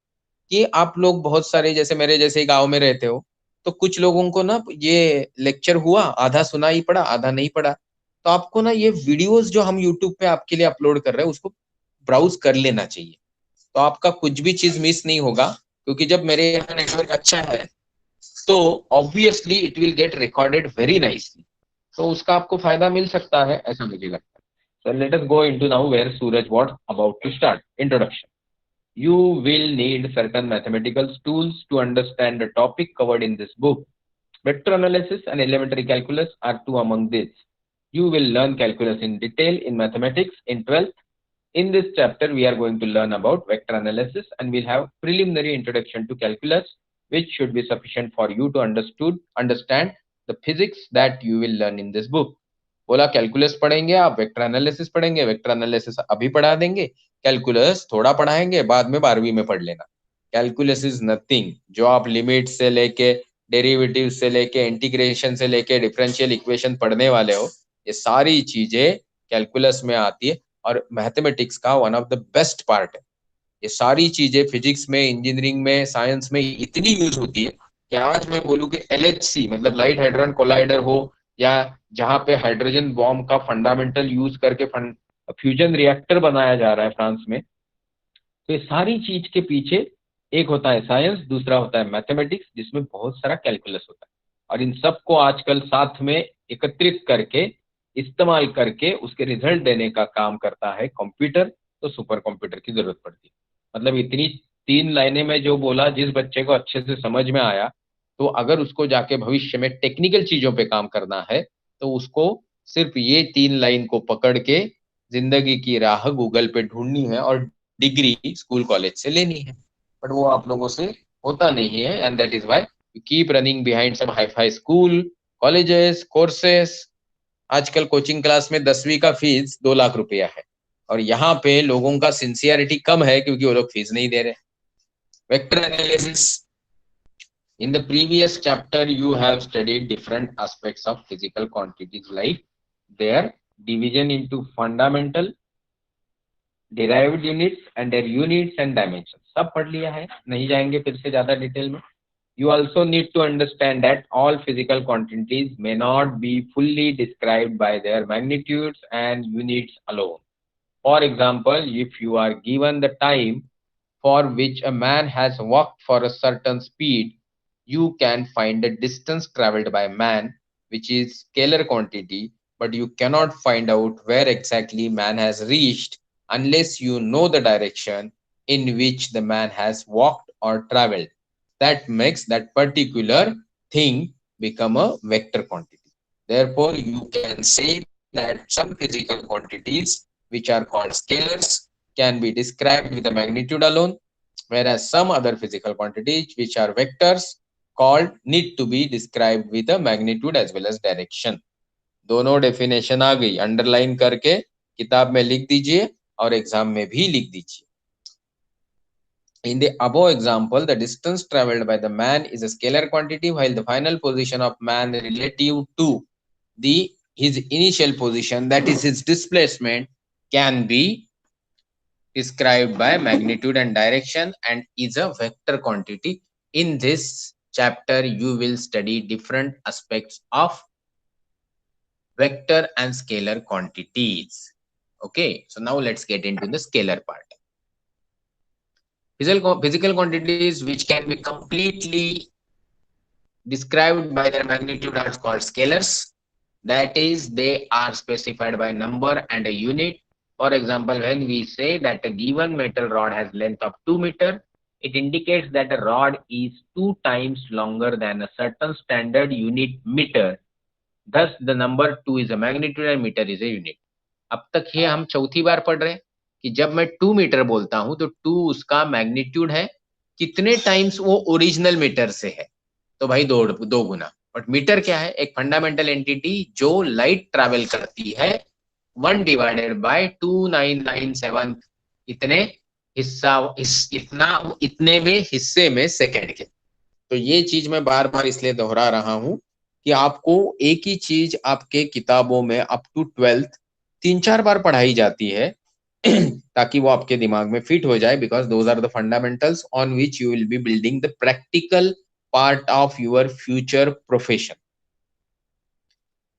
कि आप लोग बहुत सारे जैसे मेरे जैसे गांव में रहते हो, तो कुछ लोगों को ना ये लेक्चर हुआ, आधा सुना ही पड़ा, आधा नहीं पड़ा। तो आपको ना ये वीडियोस जो हम यूट्यूब पे आपके लिए अपलोड कर रहे हैं उसको ब्राउज कर लेना चाहिए, तो आपका कुछ भी चीज मिस नहीं होगा। क्योंकि जब मेरे यहाँ नेटवर्क अच्छा है तो obviously it will get recorded very nicely, तो उसका आपको फायदा मिल सकता है, ऐसा मुझे लगता है। So let us go into now where Suraj was about to start. Introduction. You will need certain mathematical tools to understand the topic covered in this book. Vector analysis and elementary calculus are two among these. You will learn calculus in detail in mathematics in 12th. In this chapter, we are going to learn about vector analysis and we'll have preliminary introduction to calculus, which should be sufficient for you to understand the physics that you will learn in this book. बोला calculus पढ़ेंगे आप, vector analysis पढ़ेंगे, vector analysis अभी पढ़ा देंगे, calculus थोड़ा पढ़ाएंगे, बाद में 12वीं में पढ़ लेना। कैलकुलस इज नथिंग, जो आप लिमिट से लेके डेरिवेटिव से लेके इंटीग्रेशन से लेके डिफरेंशियल इक्वेशन पढ़ने वाले हो, ये सारी चीजें कैलकुलस में आती है और मैथमेटिक्स का one of the best part है। ये सारी चीजें फिजिक्स में, इंजीनियरिंग में, साइंस में इतनी यूज होती है कि आज मैं बोलूँ कि LHC मतलब लाइट हाइड्रोजन कोलाइडर हो, या जहाँ पे हाइड्रोजन बॉम्ब का फंडामेंटल यूज करके फ्यूजन रिएक्टर बनाया जा रहा है फ्रांस में, तो ये सारी चीज के पीछे एक होता है साइंस, दूसरा होता है मैथमेटिक्स, जिसमें बहुत सारा कैलकुलस होता है। और इन सबको आजकल साथ में एकत्रित करके, इस्तेमाल करके उसके रिजल्ट देने का काम करता है कंप्यूटर। तो सुपर कंप्यूटर की जरूरत पड़ती है। मतलब इतनी 3 लाइनें में जो बोला, जिस बच्चे को अच्छे से समझ में आया, तो अगर उसको जाके भविष्य में टेक्निकल चीजों पे काम करना है, तो उसको सिर्फ ये 3 लाइन को पकड़ के जिंदगी की राह गूगल पे ढूंढनी है और डिग्री स्कूल कॉलेज से लेनी है। बट वो आप लोगों से होता नहीं है, and that is why you keep running behind some hi fi school, colleges, courses. आजकल कोचिंग क्लास में 10वीं का फीस 2 लाख रुपया है, और यहाँ पे लोगों का सिंसियरिटी कम है क्योंकि वो लोग फीस नहीं दे रहे। Vector analysis, in the previous chapter you have studied different aspects of physical quantities like their division into fundamental, derived units and their units and dimensions. सब पढ़ लिया है, नहीं जाएंगे फिर से ज्यादा डिटेल में। You also need to understand that all physical quantities may not be fully described by their magnitudes and units alone. For example, if you are given the time for which a man has walked for a certain speed, you can find the distance traveled by man, which is scalar quantity, but you cannot find out where exactly man has reached unless you know the direction in which the man has walked or traveled. That makes that particular thing become a vector quantity. Therefore, you can say that some physical quantities, which are called scalars, can be described with a magnitude alone, whereas some other physical quantities, which are vectors, called need to be described with a magnitude as well as direction. दोनों definition आ गई, underline करके किताब में लिख दीजिए और exam में भी लिख दीजिए। In the above example, the distance traveled by the man is a scalar quantity, while the final position of man relative to his initial position, that is his displacement, can be described by magnitude and direction and is a vector quantity. In this chapter, you will study different aspects of vector and scalar quantities. Okay, so now let's get into the scalar part. Physical quantities which can be completely described by their magnitude are called scalars. That is, they are specified by number and a unit. For example, when we say that a given metal rod has length of 2 meter, it indicates that a rod is 2 times longer than a certain standard unit meter. Thus, the number 2 is a magnitude and meter is a unit. अब तक ये हम चौथी बार पढ़ रहे हैं कि जब मैं 2 मीटर बोलता हूं तो 2 उसका मैग्नीट्यूड है, कितने टाइम्स वो ओरिजिनल मीटर से है, तो भाई दो गुना। बट मीटर क्या है? एक फंडामेंटल एंटिटी जो लाइट ट्रैवल करती है 1 डिवाइडेड बाय 2997 इतने हिस्सा इतने में हिस्से में सेकंड के। तो ये चीज मैं बार बार इसलिए दोहरा रहा हूं कि आपको एक ही चीज आपके किताबों में अप टू 12th 3-4 बार पढ़ाई जाती है ताकि वो आपके दिमाग में फिट हो जाए, because those are the fundamentals on which you will be building the practical part of your future profession.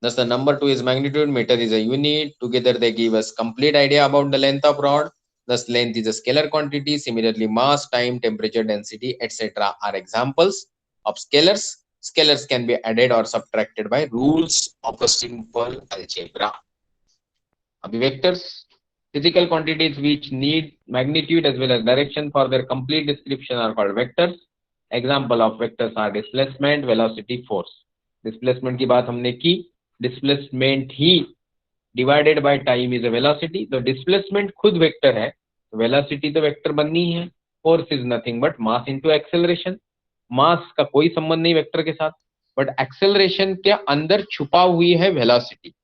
Thus, the number 2 is magnitude, meter is a unit. Together, they give us complete idea about the length of rod. Thus, length is a scalar quantity. Similarly, mass, time, temperature, density, etc. are examples of scalars. Scalars can be added or subtracted by rules of a simple algebra. Abhi vectors, physical quantities which need magnitude as well as direction for their complete description are called vectors. Example of vectors are displacement, velocity, force. Displacement की बात हमने की, displacement ही divided by time is a velocity. तो displacement खुद vector है, तो velocity तो वेक्टर बननी है। Force is nothing but mass into acceleration. Mass का कोई संबंध नहीं वेक्टर के साथ, बट एक्सेलरेशन के अंदर छुपा हुई है वेलोसिटी।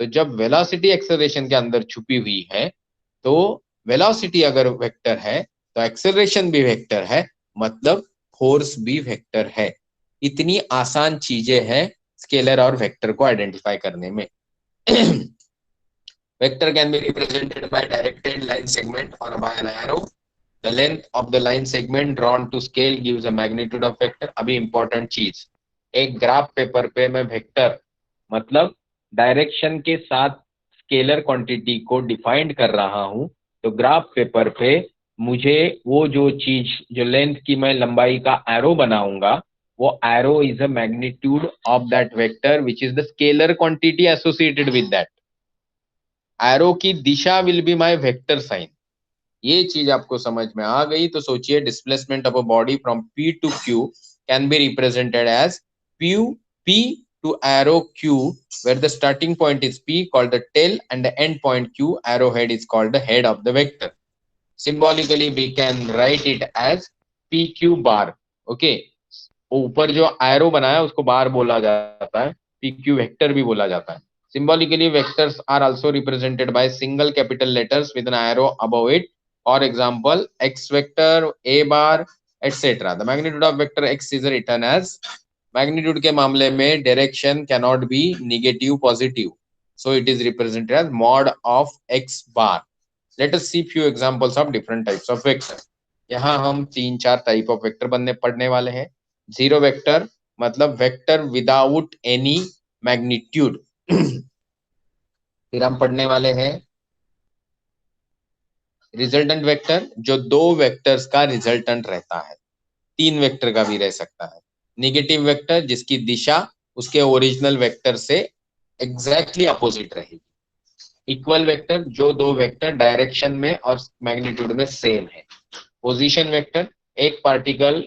तो जब वेलोसिटी एक्सेलरेशन के अंदर छुपी हुई है, तो वेलोसिटी अगर वेक्टर है तो एक्सेलरेशन भी वेक्टर है, मतलब फोर्स भी वेक्टर है। इतनी आसान चीजें हैं स्केलर और वेक्टर को आइडेंटिफाई करने में। Vector can be represented by directed line segment और by an arrow. The length of the line segment drawn to scale gives a magnitude of vector. अभी इंपॉर्टेंट चीज, एक ग्राफ पेपर पे मैं वेक्टर मतलब डायरेक्शन के साथ स्केलर क्वांटिटी को डिफाइंड कर रहा हूं, तो ग्राफ पेपर पे मुझे वो जो चीज, जो लेंथ की मैं लंबाई का एरो बनाऊंगा, वो arrow is a magnitude of that vector which is the scalar quantity associated with that. Arrow की दिशा will be my vector sign. ये चीज आपको समझ में आ गई तो सोचिए, displacement of a body from P to Q can be represented as P to arrow Q, where the starting point is P called the tail and the end point Q, arrowhead is called the head of the vector. Symbolically we can write it as PQ bar. Okay, ऊपर जो arrow बनाया उसको बार बोला जाता है, PQ vector भी बोला जाता है। Symbolically vectors are also represented by single capital letters with an arrow above it. For example, x vector, a bar, etc. The magnitude of vector x is written as, magnitude के मामले में direction cannot be negative positive, so it is represented as mod of x bar. Let us see few examples of different types of vector. यहाँ हम 3-4 type of vector पढ़ने वाले हैं। Zero vector मतलब vector without any magnitude. फिर हम पढ़ने वाले हैं रिजल्टेंट वेक्टर, जो दो वेक्टर्स का रिजल्टेंट रहता है, 3 वेक्टर का भी रह सकता है। नेगेटिव वेक्टर जिसकी दिशा उसके ओरिजिनल वेक्टर से एग्जैक्टली अपोजिट रहेगी। इक्वल वेक्टर जो दो वेक्टर डायरेक्शन में और मैग्नीट्यूड में सेम है। पोजीशन वेक्टर, एक पार्टिकल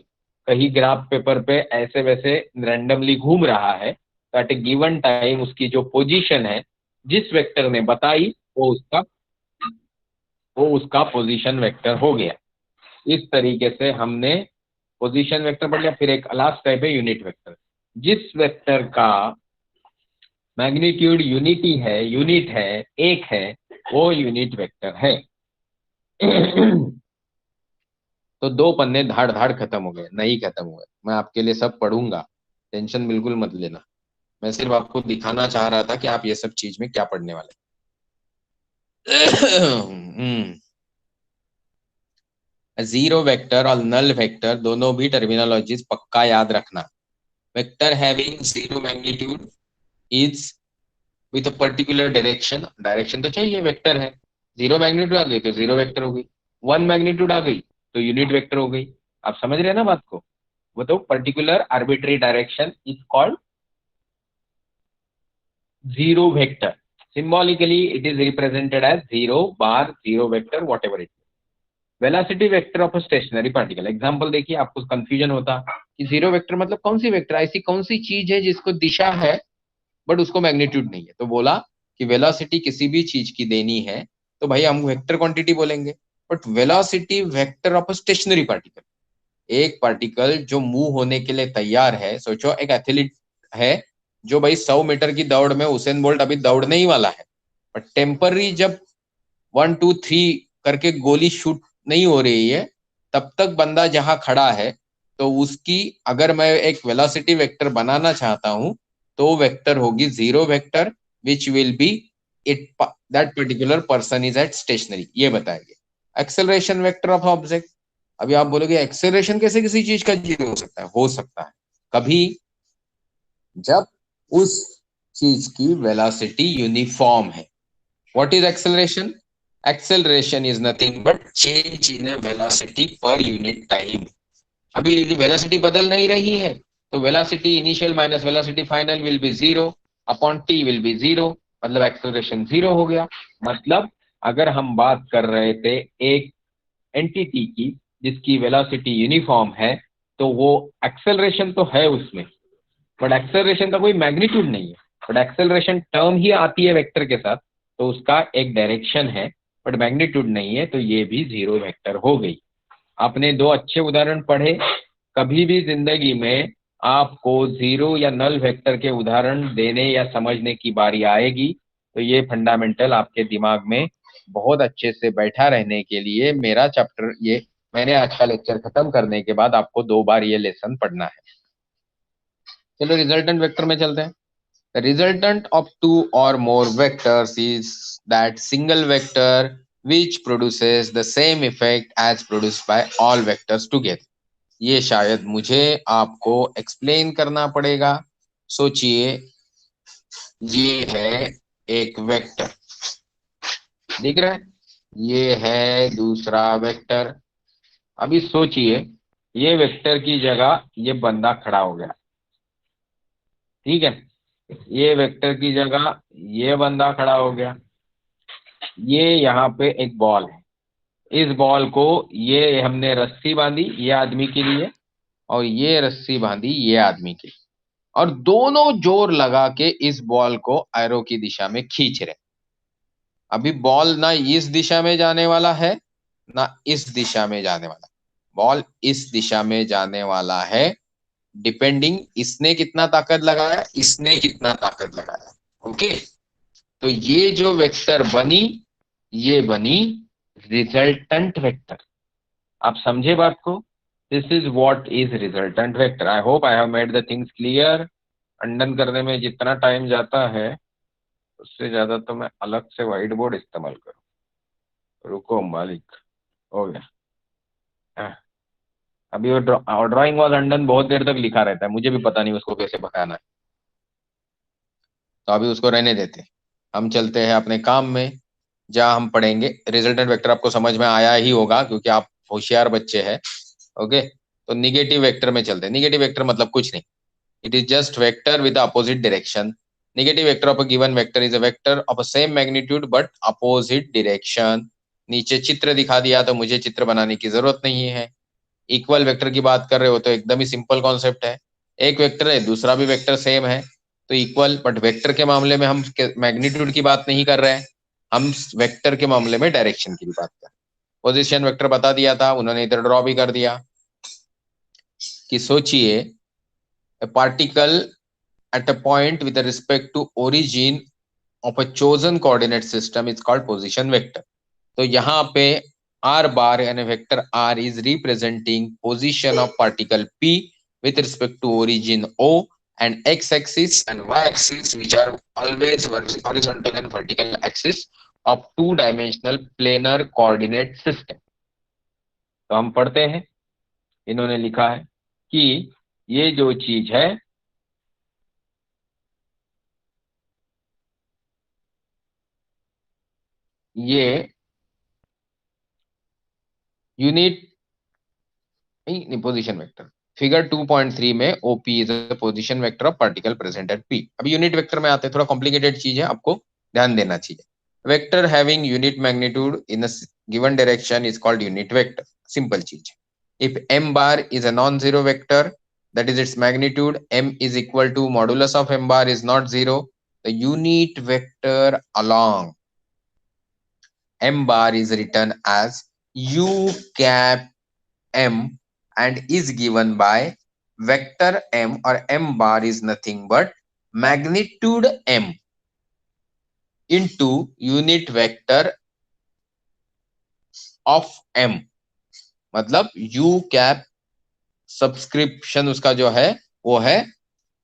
कहीं ग्राफ पेपर पे ऐसे वैसे रैंडमली घूम रहा है, तो एट ए गिवन टाइम उसकी जो पोजीशन है जिस वेक्टर ने बताई वो उसका पोजीशन वेक्टर हो गया। इस तरीके से हमने पोजीशन वेक्टर पढ़ लिया। फिर एक लास्ट टाइप है यूनिट वेक्टर, जिस वेक्टर का मैग्नीट्यूड यूनिट है, एक है, वो यूनिट वेक्टर है। तो 2 पन्ने धाड़ धाड़ खत्म हो गए, नहीं खत्म हुए। मैं आपके लिए सब पढ़ूंगा, टेंशन बिल्कुल मत लेना। मैं सिर्फ आपको दिखाना चाह रहा था कि आप ये सब चीज में क्या पढ़ने वाले। जीरो वेक्टर और नल वेक्टर दोनों भी टर्मिनोलॉजीज पक्का याद रखना। Vector having zero magnitude is with a particular direction, direction तो चाहिए, वेक्टर है। जीरो मैग्नीट्यूड आ गई तो जीरो वेक्टर हो गई, 1 मैग्नीट्यूड आ गई तो यूनिट वेक्टर हो गई। आप समझ रहे हैं ना बात को? वो तो particular arbitrary direction is called zero vector. Symbolically it is represented as 0 bar, 0 vector, whatever it is. Velocity vector of a stationary particle. Example देखिए, आपको कंफ्यूजन होता कि जीरो वेक्टर मतलब कौन सी वेक्टर, ऐसी कौन सी चीज है जिसको दिशा है बट उसको मैग्नीट्यूड नहीं है। तो बोला कि वेलोसिटी किसी भी चीज की देनी है तो भाई हम वेक्टर क्वांटिटी बोलेंगे, but velocity vector of a stationary particle, एक पार्टिकल जो मूव होने के लिए तैयार है। सोचो एक एथलीट है जो भाई 100 मीटर की दौड़ में उसेन बोल्ट अभी दौड़ने ही वाला है, बट टेम्पररी जब 1 2 3 करके गोली शूट नहीं हो रही है तब तक बंदा जहां खड़ा है, तो उसकी अगर मैं एक वेलोसिटी वेक्टर बनाना चाहता हूं तो वेक्टर होगी zero vector which will be it that particular person is at stationary. ये बताएंगे। Acceleration vector of object. अभी आप बोलोगे एक्सेलरेशन कैसे किसी चीज का जीरो हो सकता है कभी जब उस चीज की वेलोसिटी यूनिफॉर्म है। What is acceleration? Acceleration is nothing but change in velocity per unit time. अभी वेलोसिटी बदल नहीं रही है तो velocity initial minus velocity final will be zero upon T will be zero, मतलब एक्सेलरेशन जीरो हो गया। मतलब अगर हम बात कर रहे थे एक एंटिटी की जिसकी वेलोसिटी यूनिफॉर्म है तो वो एक्सेलरेशन तो है उसमें, बट एक्सेलरेशन का कोई मैग्नीट्यूड नहीं है। बट एक्सेलरेशन टर्म ही आती है वेक्टर के साथ, तो उसका एक डायरेक्शन है बट मैग्नीट्यूड नहीं है, तो ये भी जीरो वेक्टर हो गई। आपने 2 अच्छे उदाहरण पढ़े। कभी भी जिंदगी में आपको जीरो या नल वेक्टर के उदाहरण देने या समझने की बारी आएगी तो ये फंडामेंटल आपके दिमाग में बहुत अच्छे से बैठा रहने के लिए मेरा चैप्टर, ये मैंने आज का लेक्चर खत्म करने के बाद आपको 2 बार ये लेसन पढ़ना है। चलो रिजल्टेंट वेक्टर में चलते हैं। The resultant of 2 or more vectors is that single vector which produces the same effect as produced by all vectors together. ये शायद मुझे आपको एक्सप्लेन करना पड़ेगा। सोचिए, ये है एक वेक्टर, दिख रहा है, ये है दूसरा वेक्टर। अभी सोचिए, ये वेक्टर की जगह ये बंदा खड़ा हो गया, ठीक है, ये वेक्टर की जगह ये बंदा खड़ा हो गया। ये यहाँ पे एक बॉल है, इस बॉल को ये हमने रस्सी बांधी ये आदमी के लिए, और ये रस्सी बांधी ये आदमी के लिए, और दोनों जोर लगा के इस बॉल को एरो की दिशा में खींच रहे। अभी बॉल ना इस दिशा में जाने वाला है ना इस दिशा में जाने वाला, बॉल इस दिशा में जाने वाला है, डिपेंडिंग इसने कितना ताकत लगाया, इसने कितना ताकत लगाया। ओके, तो ये जो वेक्टर बनी, ये बनी रिजल्टेंट वेक्टर। आप समझे बात को? This is what is resultant vector. I hope I have made the things clear. अंडन करने में जितना टाइम जाता है उससे ज्यादा तो मैं अलग से व्हाइट बोर्ड इस्तेमाल करूँ। रुको मालिक, हो गया। अभी वो ड्राइंग वाला अंडन बहुत देर तक लिखा रहता है, मुझे भी पता नहीं उसको कैसे भगाना है, तो अभी उसको रहने देते। हम चलते हैं अपने काम में, जहां हम पढ़ेंगे रिजल्टेंट वेक्टर। आपको समझ में आया ही होगा क्योंकि आप होशियार बच्चे हैं। ओके, तो निगेटिव वेक्टर में चलते हैं। निगेटिव वेक्टर मतलब कुछ नहीं, it is just vector with the opposite direction. Negative vector of a given vector is a vector of a same magnitude but opposite direction. नीचे चित्र दिखा दिया तो मुझे चित्र बनाने की जरूरत नहीं है। इक्वल वेक्टर की बात कर रहे हो तो एकदम ही सिंपल कॉन्सेप्ट है, एक वेक्टर है दूसरा भी वेक्टर सेम है तो इक्वल। बट वेक्टर के मामले में हम मैग्नीट्यूड की बात नहीं कर रहे हैं, हम वेक्टर के मामले में डायरेक्शन की भी बात कर रहे हैं। पोजीशन वेक्टर बता दिया था, उन्होंने इधर ड्रॉ भी कर दिया कि सोचिए a particle at a point with respect to origin of a chosen coordinate system is called position vector. तो यहाँ पे r bar यानी vector r is representing position of particle p with respect to origin o and x axis and y axis which are always horizontal and vertical axis of two dimensional planar coordinate system. तो हम पढ़ते हैं, इन्होंने लिखा है कि ये जो चीज है ये यूनिट नहीं पोजीशन वेक्टर फिगर 2.3 में OP is a position vector of particle present at P. अभी यूनिट वेक्टर में आते हैं, थोड़ा कॉम्प्लिकेटेड चीज है, आपको ध्यान देना चाहिए। Vector having unit magnitude in a given direction is called unit vector. Simple चीज है। If m bar is a non-zero vector, that is its magnitude m is equal to modulus of m bar is not zero, the unit vector along m bar is written as u cap m and is given by vector m, or m bar is nothing but magnitude m into unit vector of m। मतलब u cap subscription उसका जो है वो है,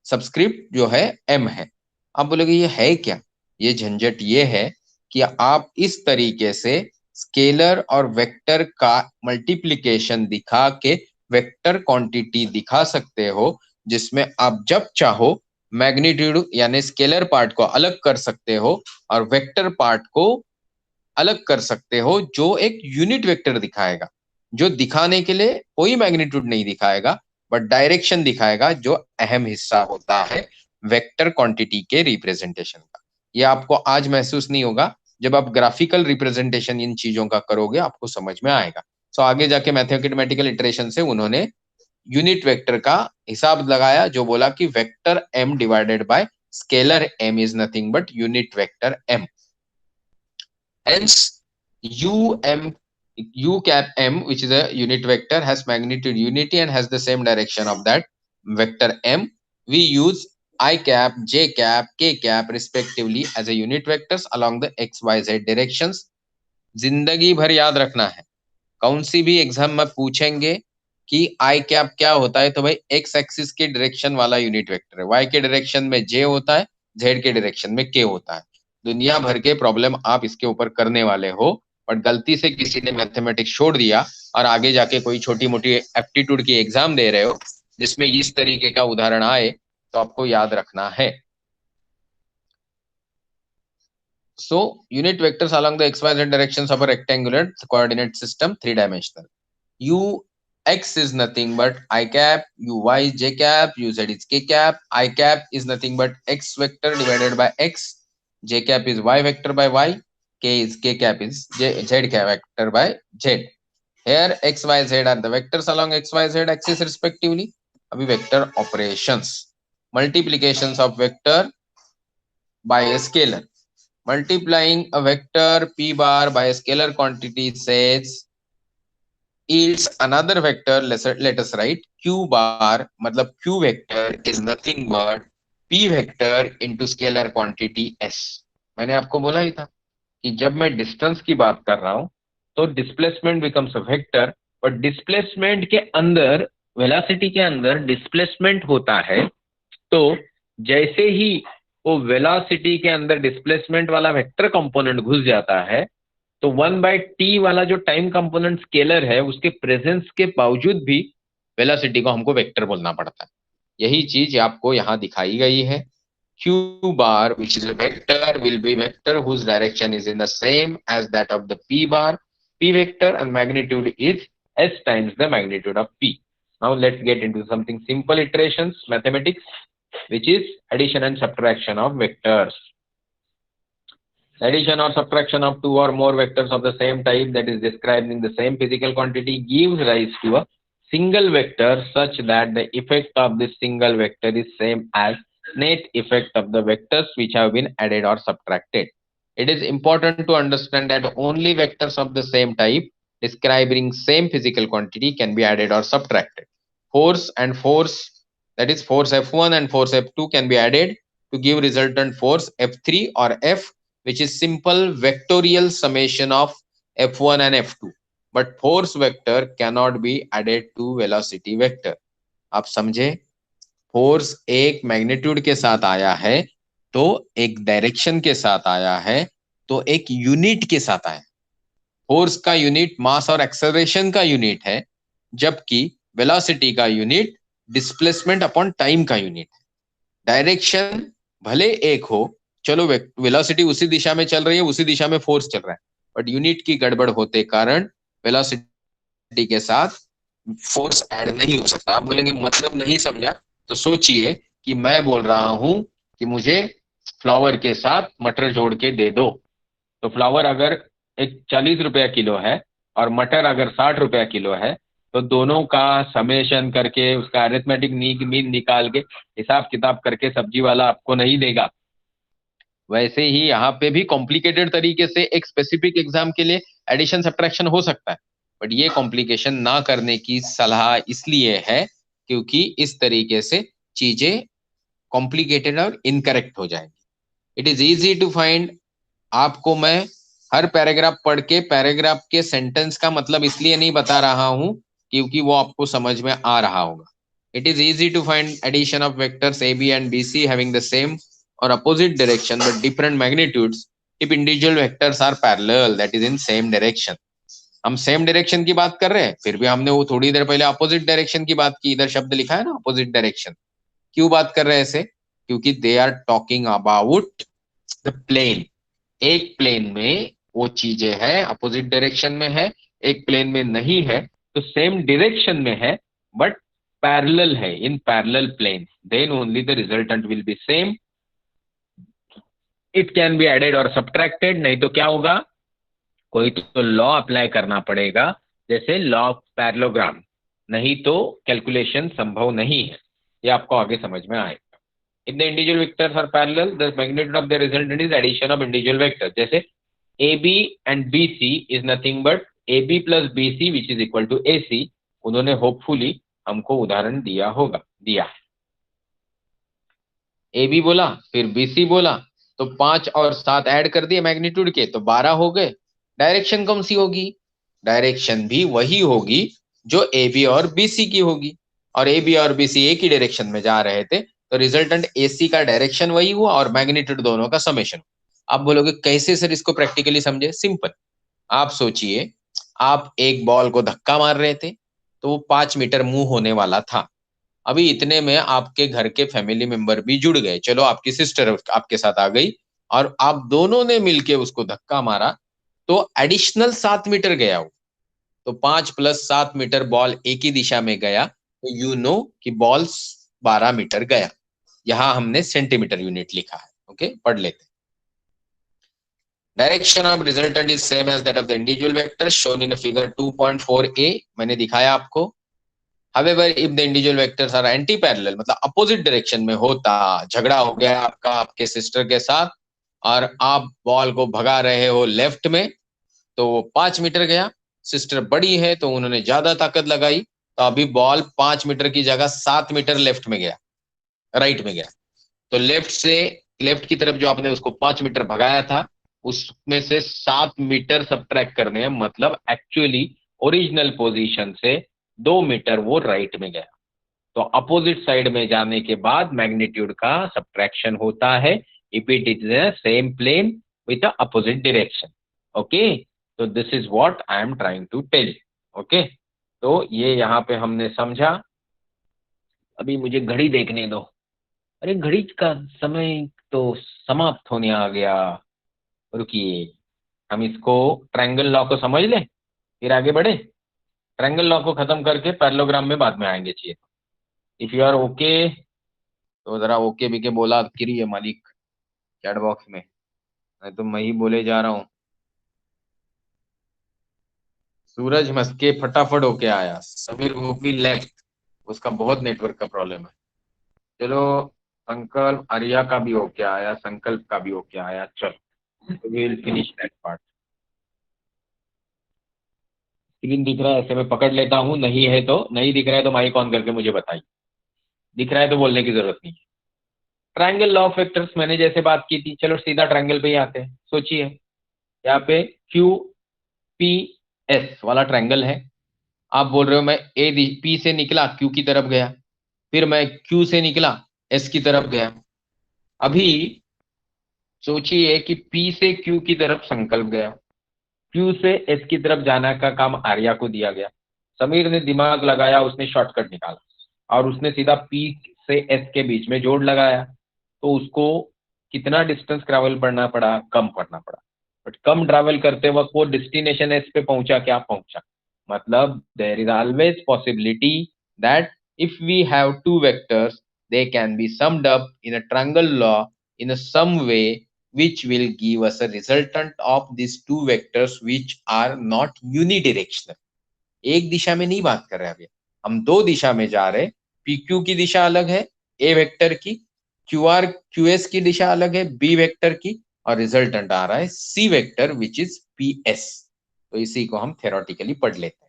subscript जो है m है। आप बोलोगे ये है क्या? ये झंझट ये है कि आप इस तरीके से स्केलर और वेक्टर का मल्टीप्लिकेशन दिखा के वेक्टर क्वांटिटी दिखा सकते हो, जिसमें आप जब चाहो मैग्नीट्यूड यानी स्केलर पार्ट को अलग कर सकते हो और वेक्टर पार्ट को अलग कर सकते हो, जो एक यूनिट वेक्टर दिखाएगा, जो दिखाने के लिए कोई मैग्नीट्यूड नहीं दिखाएगा बट डायरेक्शन दिखाएगा, जो अहम हिस्सा होता है वेक्टर क्वांटिटी के रिप्रेजेंटेशन का। ये आपको आज महसूस नहीं होगा, जब आप ग्राफिकल रिप्रेजेंटेशन इन चीजों का करोगे आपको समझ में आएगा। सो आगे जाके मैथमेटिकल इटरेशन से उन्होंने यूनिट वेक्टर का हिसाब लगाया, जो बोला कि vector m divided by scalar m is nothing but unit vector m। Hence, u cap m, which is a unit vector, has magnitude unity and has the same direction of that vector m. We use I cap, j cap, k cap respectively as a unit vectors along the x, y, z directions. जिंदगी भर याद रखना है, कौन सी भी exam में पूछेंगे कि आई कैप क्या होता है, तो भाई एक्स एक्सिस के डायरेक्शन वाला यूनिट वेक्टर है, वाई के डायरेक्शन में जे होता है, जेड के डायरेक्शन में के होता है। दुनिया भर के प्रॉब्लम आप इसके ऊपर करने वाले हो, बट गलती से किसी ने मैथमेटिक्स छोड़ दिया और आगे जाके कोई छोटी मोटी एप्टीट्यूड की एग्जाम दे रहे हो जिसमें इस तरीके का उदाहरण आए तो आपको याद रखना है. So unit vectors along the xyz directions of a rectangular coordinate system, three-dimensional. Ux is nothing but I cap, uy is j cap, uz is k cap. I cap is nothing but x vector divided by x, j cap is y vector by y, k cap is z cap vector by z. Here x, y, z are the vectors along x, y, z axis respectively. अभी vector operations, multiplications of vector by a scalar. Multiplying a vector p bar by a scalar quantity says yields another vector. Let us write q bar, मतलब q vector is nothing but p vector into scalar quantity s. मैंने आपको बोला ही था कि जब मैं distance की बात कर रहा हूं तो displacement becomes a vector, but displacement के अंदर, वेलोसिटी के अंदर डिस्प्लेसमेंट होता है, तो जैसे ही वो वेलोसिटी के अंदर डिस्प्लेसमेंट वाला वेक्टर कंपोनेंट घुस जाता है तो 1/t वाला जो टाइम कंपोनेंट स्केलर है उसके प्रेजेंस के बावजूद भी वेलोसिटी को हमको वेक्टर बोलना पड़ता है. यही चीज आपको यहाँ दिखाई गई है. q bar which is a vector will be vector whose direction is in the same as that of the p bar, p vector, and magnitude is s times the magnitude of p. Now let's get into something simple iterations mathematics, which is addition and subtraction of vectors. Addition or subtraction of two or more vectors of the same type that is described in the same physical quantity gives rise to a single vector such that the effect of this single vector is same as net effect of the vectors which have been added or subtracted. It is important to understand that only vectors of the same type describing same physical quantity can be added or subtracted. Force and force, that is force F1 and force F2, can be added to give resultant force F3 or F, which is simple vectorial summation of F1 and F2. But force vector cannot be added to velocity vector. आप समझे? Force एक magnitude के साथ आया है, तो एक direction के साथ आया है, तो एक यूनिट के साथ आया. फोर्स का यूनिट मास और एक्सेलरेशन का यूनिट है, जबकि वेलोसिटी का यूनिट डिस्प्लेसमेंट अपॉन टाइम का यूनिट है. डायरेक्शन भले एक हो, चलो वेलोसिटी उसी दिशा में चल रही है, उसी दिशा में फोर्स चल रहा है, बट यूनिट की गड़बड़ होते कारण वेलोसिटी के साथ फोर्स ऐड नहीं हो सकता. आप बोलेंगे मतलब नहीं समझा, तो सोचिए कि मैं बोल रहा हूं कि मुझे फ्लावर के साथ मटर जोड़ के दे दो, तो फ्लावर अगर एक 40 रुपया किलो है और मटर अगर 60 रुपया किलो है, तो दोनों का समेशन करके उसका अरिथमेटिक मीन निकाल के हिसाब किताब करके सब्जी वाला आपको नहीं देगा. वैसे ही यहाँ पे भी कॉम्प्लिकेटेड तरीके से एक स्पेसिफिक एग्जाम के लिए एडिशन सब्ट्रैक्शन हो सकता है, बट ये कॉम्प्लिकेशन ना करने की सलाह इसलिए है क्योंकि इस तरीके से चीजें कॉम्प्लिकेटेड और इनकरेक्ट हो जाएंगी. It is easy to find. आपको मैं हर पैराग्राफ पढ़ के पैराग्राफ के सेंटेंस का मतलब इसलिए नहीं बता रहा हूं क्योंकि वो आपको समझ में आ रहा होगा. It is easy to find addition of vectors A B and B C having the same or opposite direction but different magnitudes if individual vectors are parallel, that is in same direction. हम same direction की बात कर रहे हैं, फिर भी हमने वो थोड़ी देर पहले अपोजिट डायरेक्शन की बात की. इधर शब्द लिखा है ना अपोजिट डायरेक्शन. क्यों बात कर रहे हैं ऐसे? क्योंकि they are talking about the plane. एक प्लेन में वो चीजें है, अपोजिट डायरेक्शन में है, एक प्लेन में नहीं है, तो सेम डायरेक्शन में है बट पैरेलल है, in parallel plane, then only the resultant will be same. It can be added और सब्ट्रैक्टेड. नहीं तो क्या होगा, कोई तो लॉ अप्लाई करना पड़ेगा, जैसे लॉ ऑफ पैरेललोग्राम, नहीं तो कैलकुलेशन संभव नहीं है. ये आपको आगे समझ में आएगा. If the individual vectors are parallel the magnitude of the resultant is addition of individual vector. जैसे A B and B C is nothing but A B plus B C which is equal to A C. उन्होंने hopefully हमको उदाहरण दिया होगा, दिया. A B बोला, फिर B C बोला, तो 5 और 7 ऐड कर दिए मैग्नीट्यूड के, तो 12 हो गए. डायरेक्शन कौन सी होगी? डायरेक्शन भी वही होगी जो ए बी और बी सी की होगी, और ए बी और बी सी एक ही डायरेक्शन में जा रहे थे, तो रिजल्टेंट ए सी का डायरेक्शन वही हुआ और मैग्नीट्यूड दोनों का समेशन. आप बोलोगे कैसे सर इसको प्रैक्टिकली समझे? सिंपल. आप सोचिए, आप एक बॉल को धक्का मार रहे थे तो वो 5 मीटर मूव होने वाला था। अभी इतने में आपके घर के फैमिली मेंबर भी जुड़ गए, चलो आपकी सिस्टर आपके साथ आ गई और आप दोनों ने मिलके उसको धक्का मारा, तो एडिशनल 7 मीटर गया वो। तो 5 + 7 मीटर बॉल एक ही दिशा में गया, तो यू नो कि बॉल 12 मीटर गया। यहाँ हमने सेंटीमीटर यूनिट लिखा है। ओके, पढ़ लेते। Direction of resultant is same as that of the individual vector shown in figure 2.4a, मैंने दिखाया आपको। However, if the individual vectors are anti-parallel, मतलब अपोजिट डायरेक्शन में होता, झगड़ा हो गया आपका आपके सिस्टर के साथ और आप बॉल को भगा रहे हो लेफ्ट में, तो वो 5 मीटर गया। सिस्टर बड़ी है तो उन्होंने ज्यादा ताकत लगाई, तो अभी बॉल 5 मीटर की जगह 7 मीटर लेफ्ट में गया, राइट में गया। तो लेफ्ट की तरफ जो आपने उसको 5 मीटर भगाया था, उसमें से 7 मीटर सब्ट्रैक्ट करने हैं, मतलब एक्चुअली ओरिजिनल पोजीशन से 2 मीटर वो राइट में गया। तो अपोजिट साइड में जाने के बाद मैग्नीट्यूड का सब्ट्रैक्शन होता है if it is same plane with opposite direction. Okay, तो this is what I am trying to tell. Okay, तो ये यहाँ पे हमने समझा। अभी मुझे घड़ी देखने दो। अरे घड़ी का समय तो समाप्त होने आ गया। रुकिए, हम इसको ट्रायंगल लॉ को समझ लें फिर आगे बढ़े। ट्रायंगल लॉ को खत्म करके पैरेललोग्राम में बाद में आएंगे। चाहिए इफ यू आर ओके तो जरा ओके भी के बोला करिए मालिक चैट बॉक्स में, मैं तो मैं ही बोले जा रहा हूँ। सूरज मस्के फटाफट होके आया, समीर वो भी लेफ्ट, उसका बहुत नेटवर्क का प्रॉब्लम है। चलो, संकल्प आर्या का भी होके आया, संकल्प का भी होके आया। चलो we will finish that part. Screen दिख रहा है ऐसे मैं पकड़ लेता हूँ, नहीं है तो नहीं दिख रहा है तो माइक ऑन करके मुझे बताइए, दिख रहा है तो बोलने की जरूरत नहीं। ट्रायंगल लॉ ऑफ वेक्टर्स मैंने जैसे बात की थी, चलो सीधा ट्रायंगल पे ही आते हैं। सोचिए यहाँ पे क्यू पी एस वाला ट्रायंगल है। आप बोल रहे हो मैं पी से निकला क्यू की तरफ गया, फिर मैं क्यू से निकला एस की तरफ गया। अभी सोचिए कि पी से क्यू की तरफ संकल्प गया, क्यू से एस की तरफ जाना का काम आर्या को दिया गया। समीर ने दिमाग लगाया, उसने शॉर्टकट निकाला और उसने सीधा पी से एस के बीच में जोड़ लगाया। तो उसको कितना डिस्टेंस ट्रैवल करना पड़ा? कम करना पड़ा। बट कम ट्रैवल करते वक्त वो डेस्टिनेशन एस पे पहुंचा, क्या पहुंचा? मतलब there is always possibility that if we have two vectors they can be summed up in a triangle law in a some way which will give us a resultant of these two vectors which are not unidirectional। एक दिशा में नहीं बात कर रहे अभी, हम दो दिशा में जा रहे। पी क्यू की दिशा अलग है ए वेक्टर की, क्यू आर क्यू एस की दिशा अलग है बी वेक्टर की, और रिजल्टेंट आ रहा है C vector which is P S. तो इसी को हम थ्योरेटिकली पढ़ लेते हैं।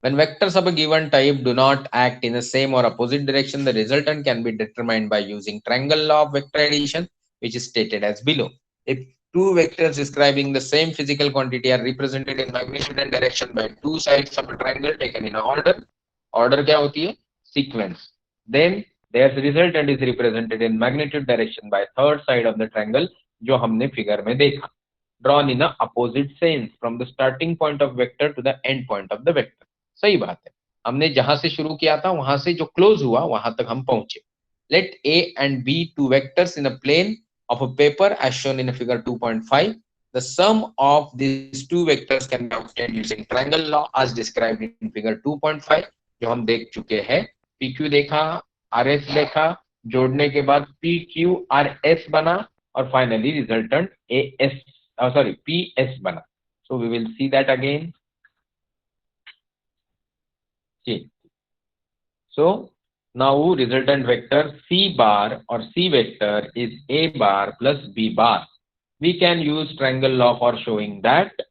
When vectors of a given type do not act in the same or opposite direction, the resultant can be determined by using triangle law of vector addition, which is stated as below. If two vectors describing the same physical quantity are represented in magnitude and direction by two sides of a triangle taken in order, order क्या होती है? Sequence. Then their resultant is represented in magnitude direction by third side of the triangle, जो हमने figure में देखा. Drawn in a opposite sense from the starting point of vector to the end point of the vector. सही बात है, हमने जहां से शुरू किया था वहां से जो क्लोज हुआ वहां तक हम पहुंचे। Let A and B two vectors in a plane of a paper as shown in figure 2.5। The sum of this two vectors can be obtained using triangle law as described in figure 2.5, जो हम देख चुके हैं। P Q देखा, R S देखा, जोड़ने के बाद पी क्यू आर एस बना और finally resultant A S sorry P S बना। So we will see that again. So now resultant vector C bar or C vector is A bar plus B bar. We can use triangle law for showing that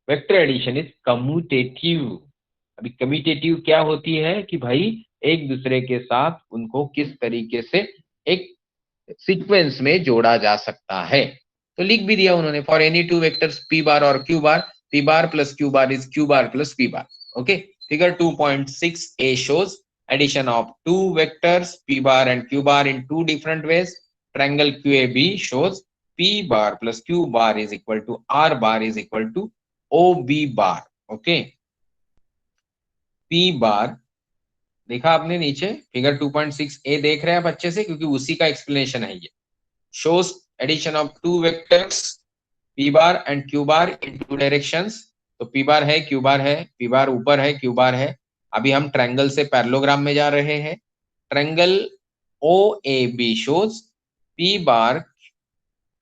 vector addition is commutative। अभी commutative क्या होती है कि भाई एक दूसरे के साथ उनको किस तरीके से एक सीक्वेंस में जोड़ा जा सकता है। तो लिख भी दिया उन्होंने, for any two vectors P bar और Q bar, P bar plus Q bar is Q bar plus P bar। Okay, figure 2.6a shows addition of two vectors P bar and Q bar in two different ways. Triangle QAB shows P bar plus Q bar is equal to R bar is equal to OB bar. Okay, P bar देखा आपने नीचे figure 2.6a देख रहे हैं आप अच्छे से, क्योंकि उसी का एक्सप्लेनेशन है ये. Shows addition of two vectors P bar and Q bar in two directions. तो P bar है, Q bar है, P bar ऊपर है, Q bar है. अभी हम ट्रायंगल से पैरेललोग्राम में जा रहे हैं. Triangle OAB shows P bar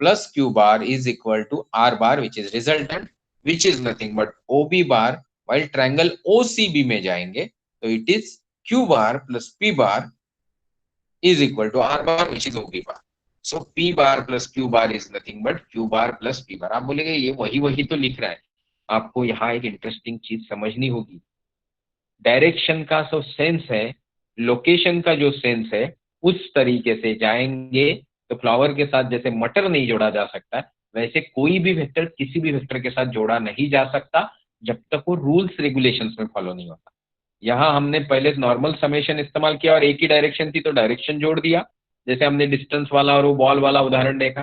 plus Q bar is equal to R bar, which is resultant, which is nothing but OB bar. While triangle OCB में जाएंगे तो it is Q bar plus P bar is equal to R bar, which is OB bar. So P bar plus Q bar is nothing but Q bar plus P bar. आप बोलेंगे ये वही तो लिख रहा है. आपको यहाँ एक इंटरेस्टिंग चीज समझनी होगी. डायरेक्शन का जो सेंस है, लोकेशन का जो सेंस है, उस तरीके से जाएंगे. तो फ्लावर के साथ जैसे मटर नहीं जोड़ा जा सकता, वैसे कोई भी वेक्टर किसी भी वेक्टर के साथ जोड़ा नहीं जा सकता जब तक वो रूल्स रेगुलेशंस में फॉलो नहीं होता. यहाँ हमने पहले नॉर्मल समेशन इस्तेमाल किया और एक ही डायरेक्शन थी तो डायरेक्शन जोड़ दिया, जैसे हमने डिस्टेंस वाला और वो बॉल वाला उदाहरण देखा.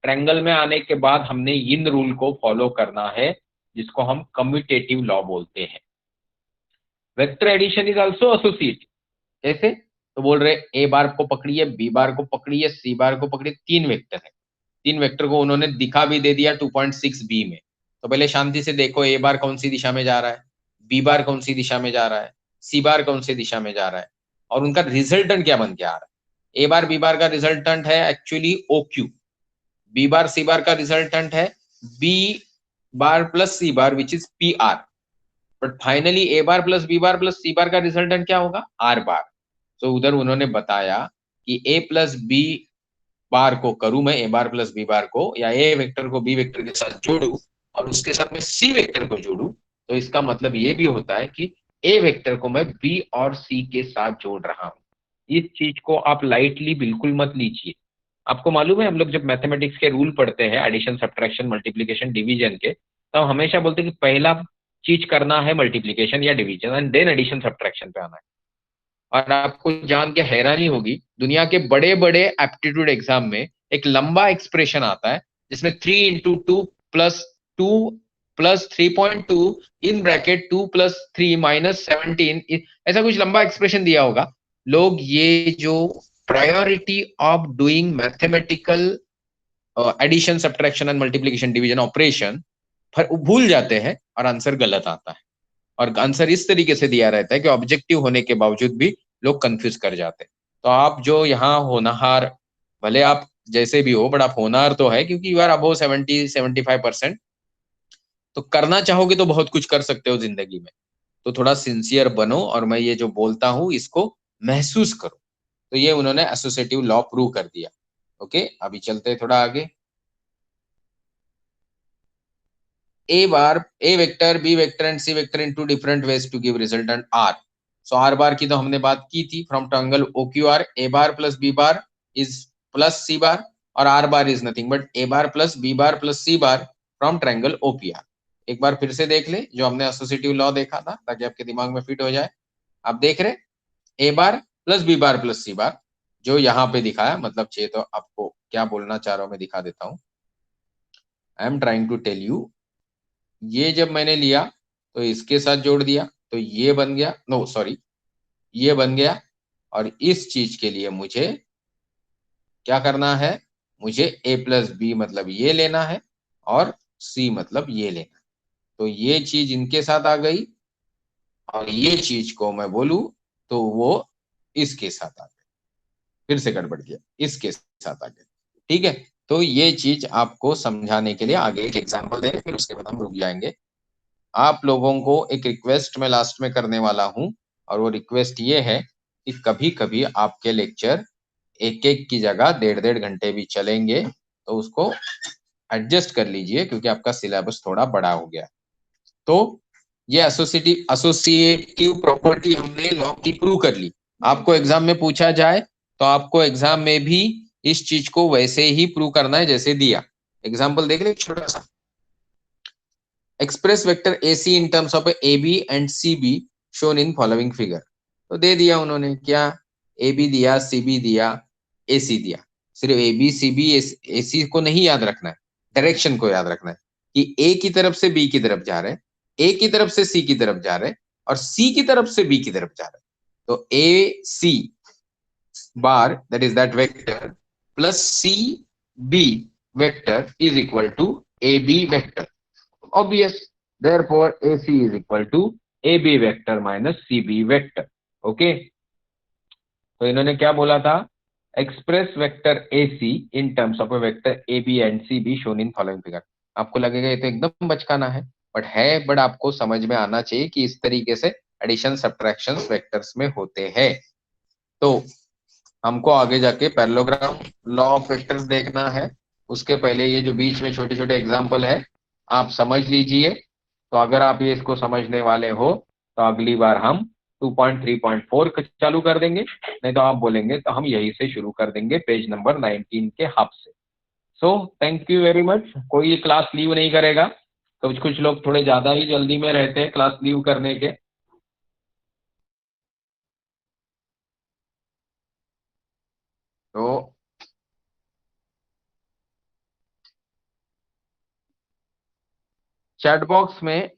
ट्रायंगल में आने के बाद हमने इन रूल को फॉलो करना है, जिसको हम कम्यूटेटिव लॉ बोलते हैं. Vector addition is also associative. कैसे? तो बोल रहे ए बार को पकड़िए, बी बार को पकड़िए, सी बार को पकड़िए. तीन वेक्टर है, तीन वेक्टर को उन्होंने दिखा भी दे दिया 2.6 बी में. तो पहले शांति से देखो ए बार कौन सी दिशा में जा रहा है, बी बार कौन सी दिशा में जा रहा है, सी बार कौन सी दिशा में जा रहा है, और उनका रिजल्टेंट क्या बन के आ रहा है. ए बार बी बार का रिजल्टेंट है actually OQ. B bar C bar का रिजल्टेंट है B bar plus C bar, which is PR. But finally A bar plus B bar plus C bar का रिजल्टेंट क्या होगा? R बार. तो उधर उन्होंने बताया कि A प्लस बी बार को करूं मैं, ए बार प्लस बी बार को, या ए वेक्टर को बी वेक्टर के साथ जोड़ू और उसके साथ में सी वेक्टर को जोड़ू, तो इसका मतलब ये भी होता है कि ए वेक्टर को मैं बी और सी के साथ जोड़ रहा हूं. इस चीज को आप लाइटली बिल्कुल मत लीजिए. आपको मालूम है हम लोग जब मैथमेटिक्स के रूल पढ़ते हैं एडिशन, सब्ट्रैक्शन, मल्टीप्लिकेशन, डिवीजन के, तो हम हमेशा बोलते हैं कि पहला चीज करना है मल्टीप्लिकेशन या division and then addition subtraction पे आना है. और आपको जान के हैरानी होगी, दुनिया के बड़े बड़े एप्टीट्यूड एग्जाम में एक लंबा एक्सप्रेशन आता है जिसमें 3 into 2 plus 2 plus 3.2 in bracket 2 plus 3 minus 17, ऐसा कुछ लंबा एक्सप्रेशन दिया होगा. लोग ये जो priority of doing mathematical addition, subtraction and multiplication, division operation भूल जाते हैं और आंसर गलत आता है. और आंसर इस तरीके से दिया रहता है कि ऑब्जेक्टिव होने के बावजूद भी लोग कंफ्यूज कर जाते हैं. तो आप जो यहाँ होनहार, भले आप जैसे भी हो, बट आप होनहार तो है क्योंकि यू आर अबव 70-75%. तो करना चाहोगे तो बहुत कुछ कर सकते हो जिंदगी में. तो थोड़ा सिंसियर बनो और मैं ये जो बोलता हूँ इसको महसूस करो. तो ये उन्होंने एसोसिएटिव लॉ प्रूव कर दिया. ओके, अभी चलते हैं थोड़ा आगे. A bar, A vector, B vector and C vector in two different ways to give resultant R. So R bar की तो हमने बात की थी. From triangle OQR, A bar plus B bar is plus C bar और R bar is nothing but A bar plus B bar plus C bar from triangle OPR. एक बार फिर से देख ले जो हमने एसोसिएटिव लॉ देखा था ताकि आपके दिमाग में फिट हो जाए. आप देख रहे A bar plus B bar plus C bar जो यहाँ पे दिखाया, मतलब चाहिए तो आपको क्या बोलना चाह रहा हूँ मैं दिखा देता हूँ. I am trying to tell you, ये जब मैंने लिया तो इसके साथ जोड़ दिया तो ये बन गया, नो सॉरी, ये बन गया. और इस चीज के लिए मुझे क्या करना है, मुझे A प्लस बी मतलब ये लेना है और C मतलब ये लेना है. तो ये चीज इनके साथ आ गई और ये चीज को मैं बोलूं तो वो इसके साथ आ गई. फिर से गड़बड़ किया, इसके साथ आ गई. ठीक है, तो ये चीज आपको समझाने के लिए आगे एक एग्जांपल दें, फिर उसके बाद हम रुक जाएंगे. आप लोगों को एक रिक्वेस्ट मैं लास्ट में करने वाला हूं और वो रिक्वेस्ट ये है कि कभी कभी आपके लेक्चर एक एक की जगह 1.5 घंटे भी चलेंगे तो उसको एडजस्ट कर लीजिए क्योंकि आपका सिलेबस थोड़ा बड़ा हो गया. तो ये एसोसिएटिव प्रॉपर्टी हमने लॉ की प्रूव कर ली. आपको एग्जाम में पूछा जाए तो आपको एग्जाम में भी इस चीज को वैसे ही प्रूव करना है जैसे दिया. एग्जाम्पल देख ले छोटा सा. Express vector AC in terms of AB and CB shown in following figure. तो दे दिया उन्होंने क्या, AB दिया, CB दिया, AC दिया. सिर्फ ए बी सी बी ए सी को नहीं याद रखना है, डायरेक्शन को याद रखना है कि ए की तरफ से बी की तरफ जा रहे हैं, ए की तरफ से सी की तरफ जा रहे हैं और सी की तरफ से बी की तरफ जा रहे हैं। तो A C bar that is that vector plus C B vector is equal to A B vector, obvious, therefore AC is equal to AB vector minus CB vector. Okay, तो इन्होंने क्या बोला था, express vector AC in terms of a vector AB and CB shown in following figure। आपको लगेगा ये तो एकदम बचकाना है, बट आपको समझ में आना चाहिए कि इस तरीके से एडिशन सब्ट्रैक्शन वेक्टर्स में होते हैं। तो हमको आगे जाके पैरेललोग्राम लॉ ऑफ वेक्टर्स देखना है, उसके पहले ये जो बीच में छोटे छोटे एग्जाम्पल है आप समझ लीजिए। तो अगर आप ये इसको समझने वाले हो तो अगली बार हम 2.3.4 चालू कर देंगे, नहीं तो आप बोलेंगे तो हम यही से शुरू कर देंगे पेज नंबर 19 के हब से। So thank you very much. कोई क्लास लीव नहीं करेगा, तो कुछ लोग थोड़े ज्यादा ही जल्दी में रहते हैं क्लास लीव करने के। तो चैट बॉक्स में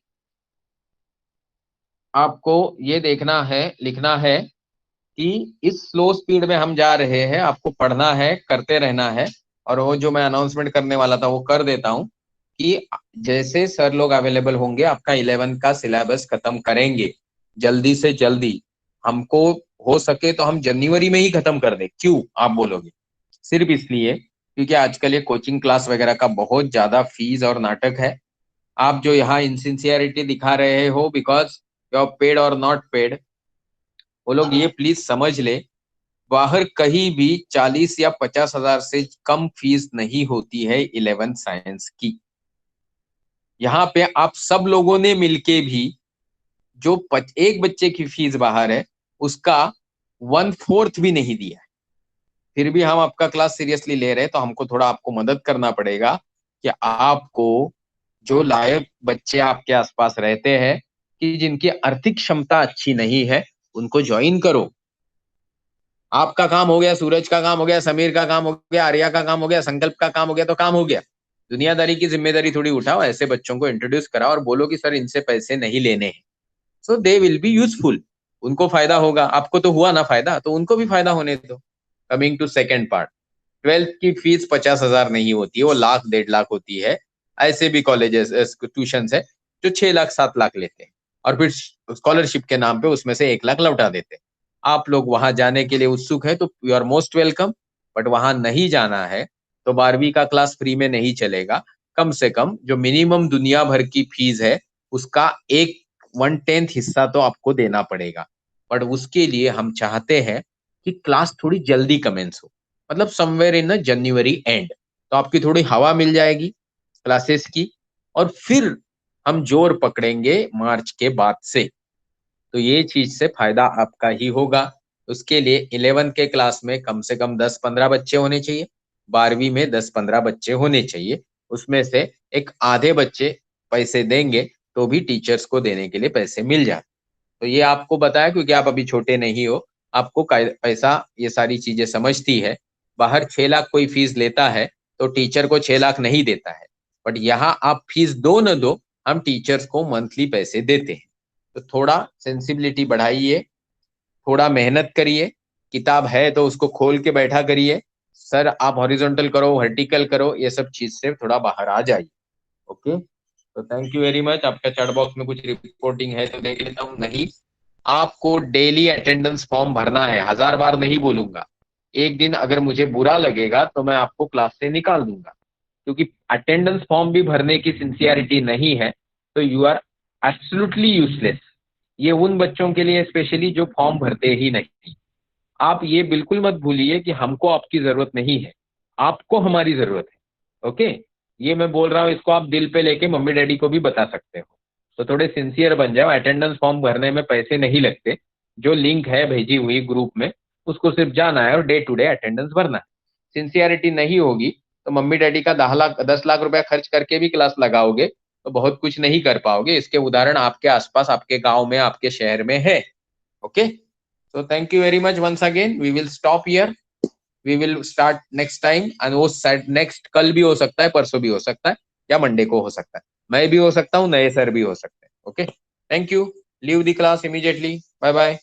आपको ये देखना है, लिखना है कि इस स्लो स्पीड में हम जा रहे हैं, आपको पढ़ना है, करते रहना है। और वो जो मैं अनाउंसमेंट करने वाला था वो कर देता हूं कि जैसे सर लोग अवेलेबल होंगे आपका 11 का सिलेबस खत्म करेंगे जल्दी से जल्दी। हमको हो सके तो हम जनवरी में ही खत्म कर दे। क्यों आप बोलोगे, सिर्फ इसलिए क्योंकि आजकल ये कोचिंग क्लास वगैरह का बहुत ज्यादा फीस और नाटक है। आप जो यहाँ इनसिंसियरिटी दिखा रहे हो बिकॉज यू आर पेड और नॉट पेड, वो लोग ये प्लीज समझ ले, बाहर कहीं भी 40 या 50 हजार से कम फीस नहीं होती है 11th साइंस की। यहाँ पे आप सब लोगों ने मिलके भी जो एक बच्चे की फीस बाहर है उसका 1/4 भी नहीं दिया है, फिर भी हम आपका क्लास सीरियसली ले रहे हैं। तो हमको थोड़ा आपको मदद करना पड़ेगा कि आपको जो लायक बच्चे आपके आसपास रहते हैं कि जिनकी आर्थिक क्षमता अच्छी नहीं है उनको ज्वाइन करो। आपका काम हो गया, सूरज का काम हो गया, समीर का काम हो गया, आर्या का काम हो गया, संकल्प का काम हो गया, तो काम हो गया। दुनियादारी की जिम्मेदारी थोड़ी उठाओ, ऐसे बच्चों को इंट्रोड्यूस कराओ और बोलो कि सर इनसे पैसे नहीं लेने हैं। सो दे विल बी यूजफुल, उनको फायदा होगा, आपको तो हुआ ना फायदा, तो उनको भी फायदा होने दो। Coming to second part, 12th की फीस 50,000 नहीं होती है, वो 1,00,000 1,50,000 होती है। ऐसे भी कॉलेजेस ट्यूशन है जो 6,00,000 7,00,000 लेते हैं और फिर स्कॉलरशिप के नाम पे उसमें से 1,00,000 लौटा देते हैं। आप लोग वहां जाने के लिए उत्सुक है तो you are most welcome, but वहां नहीं जाना है तो 12वीं का क्लास फ्री में नहीं चलेगा। कम से कम जो मिनिमम दुनिया भर की फीस है उसका 1/10 हिस्सा तो आपको देना पड़ेगा। बट उसके लिए हम चाहते हैं कि क्लास थोड़ी जल्दी कमेंस हो, मतलब समवेयर इन जनवरी एंड, तो आपकी थोड़ी हवा मिल जाएगी क्लासेस की और फिर हम जोर पकड़ेंगे मार्च के बाद से। तो ये चीज से फायदा आपका ही होगा। उसके लिए 11 के क्लास में कम से कम 10-15 बच्चे होने चाहिए, 12वीं में 10-15 बच्चे होने चाहिए। उसमें से एक आधे बच्चे पैसे देंगे तो भी टीचर्स को देने के लिए पैसे मिल जाते। तो ये आपको बताया क्योंकि आप अभी छोटे नहीं हो, आपको पैसा ये सारी चीजें समझती है। बाहर 6,00,000 कोई फीस लेता है तो टीचर को 6,00,000 नहीं देता है, बट यहाँ आप फीस दो न दो, हम टीचर्स को मंथली पैसे देते हैं। तो थोड़ा सेंसिबिलिटी बढ़ाइए, थोड़ा मेहनत करिए, किताब है तो उसको खोल के बैठा करिए। सर आप हॉरिजॉन्टल करो, वर्टिकल करो, ये सब चीज से थोड़ा बाहर आ जाइए। ओके, तो थैंक यू वेरी मच। आपका चैट बॉक्स में कुछ रिपोर्टिंग है तो देख लेता हूँ। नहीं, आपको डेली अटेंडेंस फॉर्म भरना है, 1000 बार नहीं बोलूंगा। एक दिन अगर मुझे बुरा लगेगा तो मैं आपको क्लास से निकाल दूंगा, क्योंकि अटेंडेंस फॉर्म भी भरने की सिंसियरिटी नहीं है तो यू आर एब्सोल्युटली यूजलेस। ये उन बच्चों के लिए स्पेशली जो फॉर्म भरते ही नहीं। आप ये बिल्कुल मत भूलिए कि हमको आपकी जरूरत नहीं है, आपको हमारी जरूरत है। ओके, ये मैं बोल रहा हूँ, इसको आप दिल पे लेके मम्मी डैडी को भी बता सकते हो। तो थोड़े सिंसियर बन जाओ, अटेंडेंस फॉर्म भरने में पैसे नहीं लगते, जो लिंक है भेजी हुई ग्रुप में उसको सिर्फ जाना है और डे टू डे अटेंडेंस भरना है। सिंसियरिटी नहीं होगी तो मम्मी डैडी का 10 लाख रुपया खर्च करके भी क्लास लगाओगे तो बहुत कुछ नहीं कर पाओगे। इसके उदाहरण आपके आसपास, आपके गांव में, आपके शहर में है। Okay, so thank you very much once again, we will stop here. We will start next time, and वो नेक्स्ट कल भी हो सकता है, परसों भी हो सकता है, या मंडे को हो सकता है, मैं भी हो सकता हूँ, नए सर भी हो सकते हैं. Okay, thank you. Leave the class immediately. Bye bye.